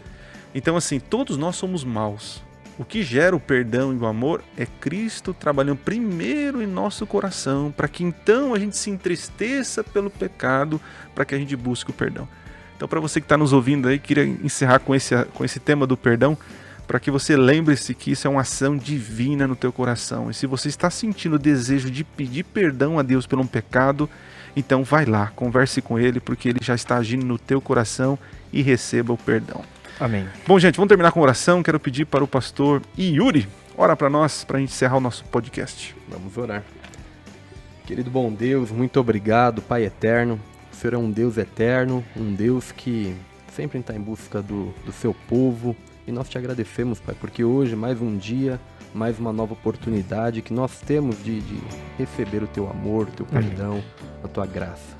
Então assim, todos nós somos maus. O que gera o perdão e o amor é Cristo trabalhando primeiro em nosso coração, para que então a gente se entristeça pelo pecado, para que a gente busque o perdão. Então, para você que está nos ouvindo aí, queria encerrar com esse tema do perdão, para que você lembre-se que isso é uma ação divina no teu coração. E se você está sentindo o desejo de pedir perdão a Deus pelo um pecado, então vai lá, converse com Ele, porque Ele já está agindo no teu coração e receba o perdão. Amém. Bom, gente, vamos terminar com oração. Quero pedir para o pastor Yuri, ora para nós, para a gente encerrar o nosso podcast. Vamos orar. Querido bom Deus, muito obrigado, Pai eterno. O Senhor é um Deus eterno, um Deus que sempre está em busca do seu povo. E nós te agradecemos, Pai, porque hoje, mais um dia, mais uma nova oportunidade que nós temos de receber o teu amor, o teu perdão, a tua graça.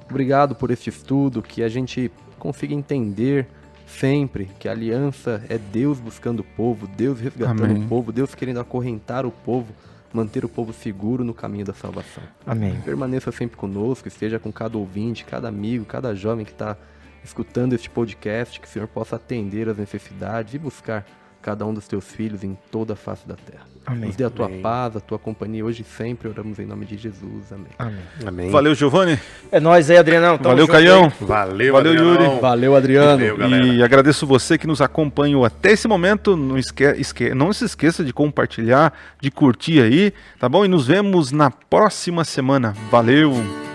Obrigado por este estudo, que a gente consiga entender sempre que a aliança é Deus buscando o povo, Deus resgatando o povo, Deus querendo acorrentar o povo, manter o povo seguro no caminho da salvação. Amém. Permaneça sempre conosco, esteja com cada ouvinte, cada amigo, cada jovem que está escutando este podcast, que o Senhor possa atender às necessidades e buscar cada um dos teus filhos em toda a face da terra. Amém. Nos dê a tua paz, a tua companhia hoje e sempre, oramos em nome de Jesus. Amém. Amém. Valeu, Giovanni. É nóis aí, Adrianão. Valeu, Caião. Valeu, Yuri. Valeu, Adriano. Valeu, e agradeço você que nos acompanhou até esse momento. Não se esqueça de compartilhar, de curtir aí, tá bom? E nos vemos na próxima semana. Valeu!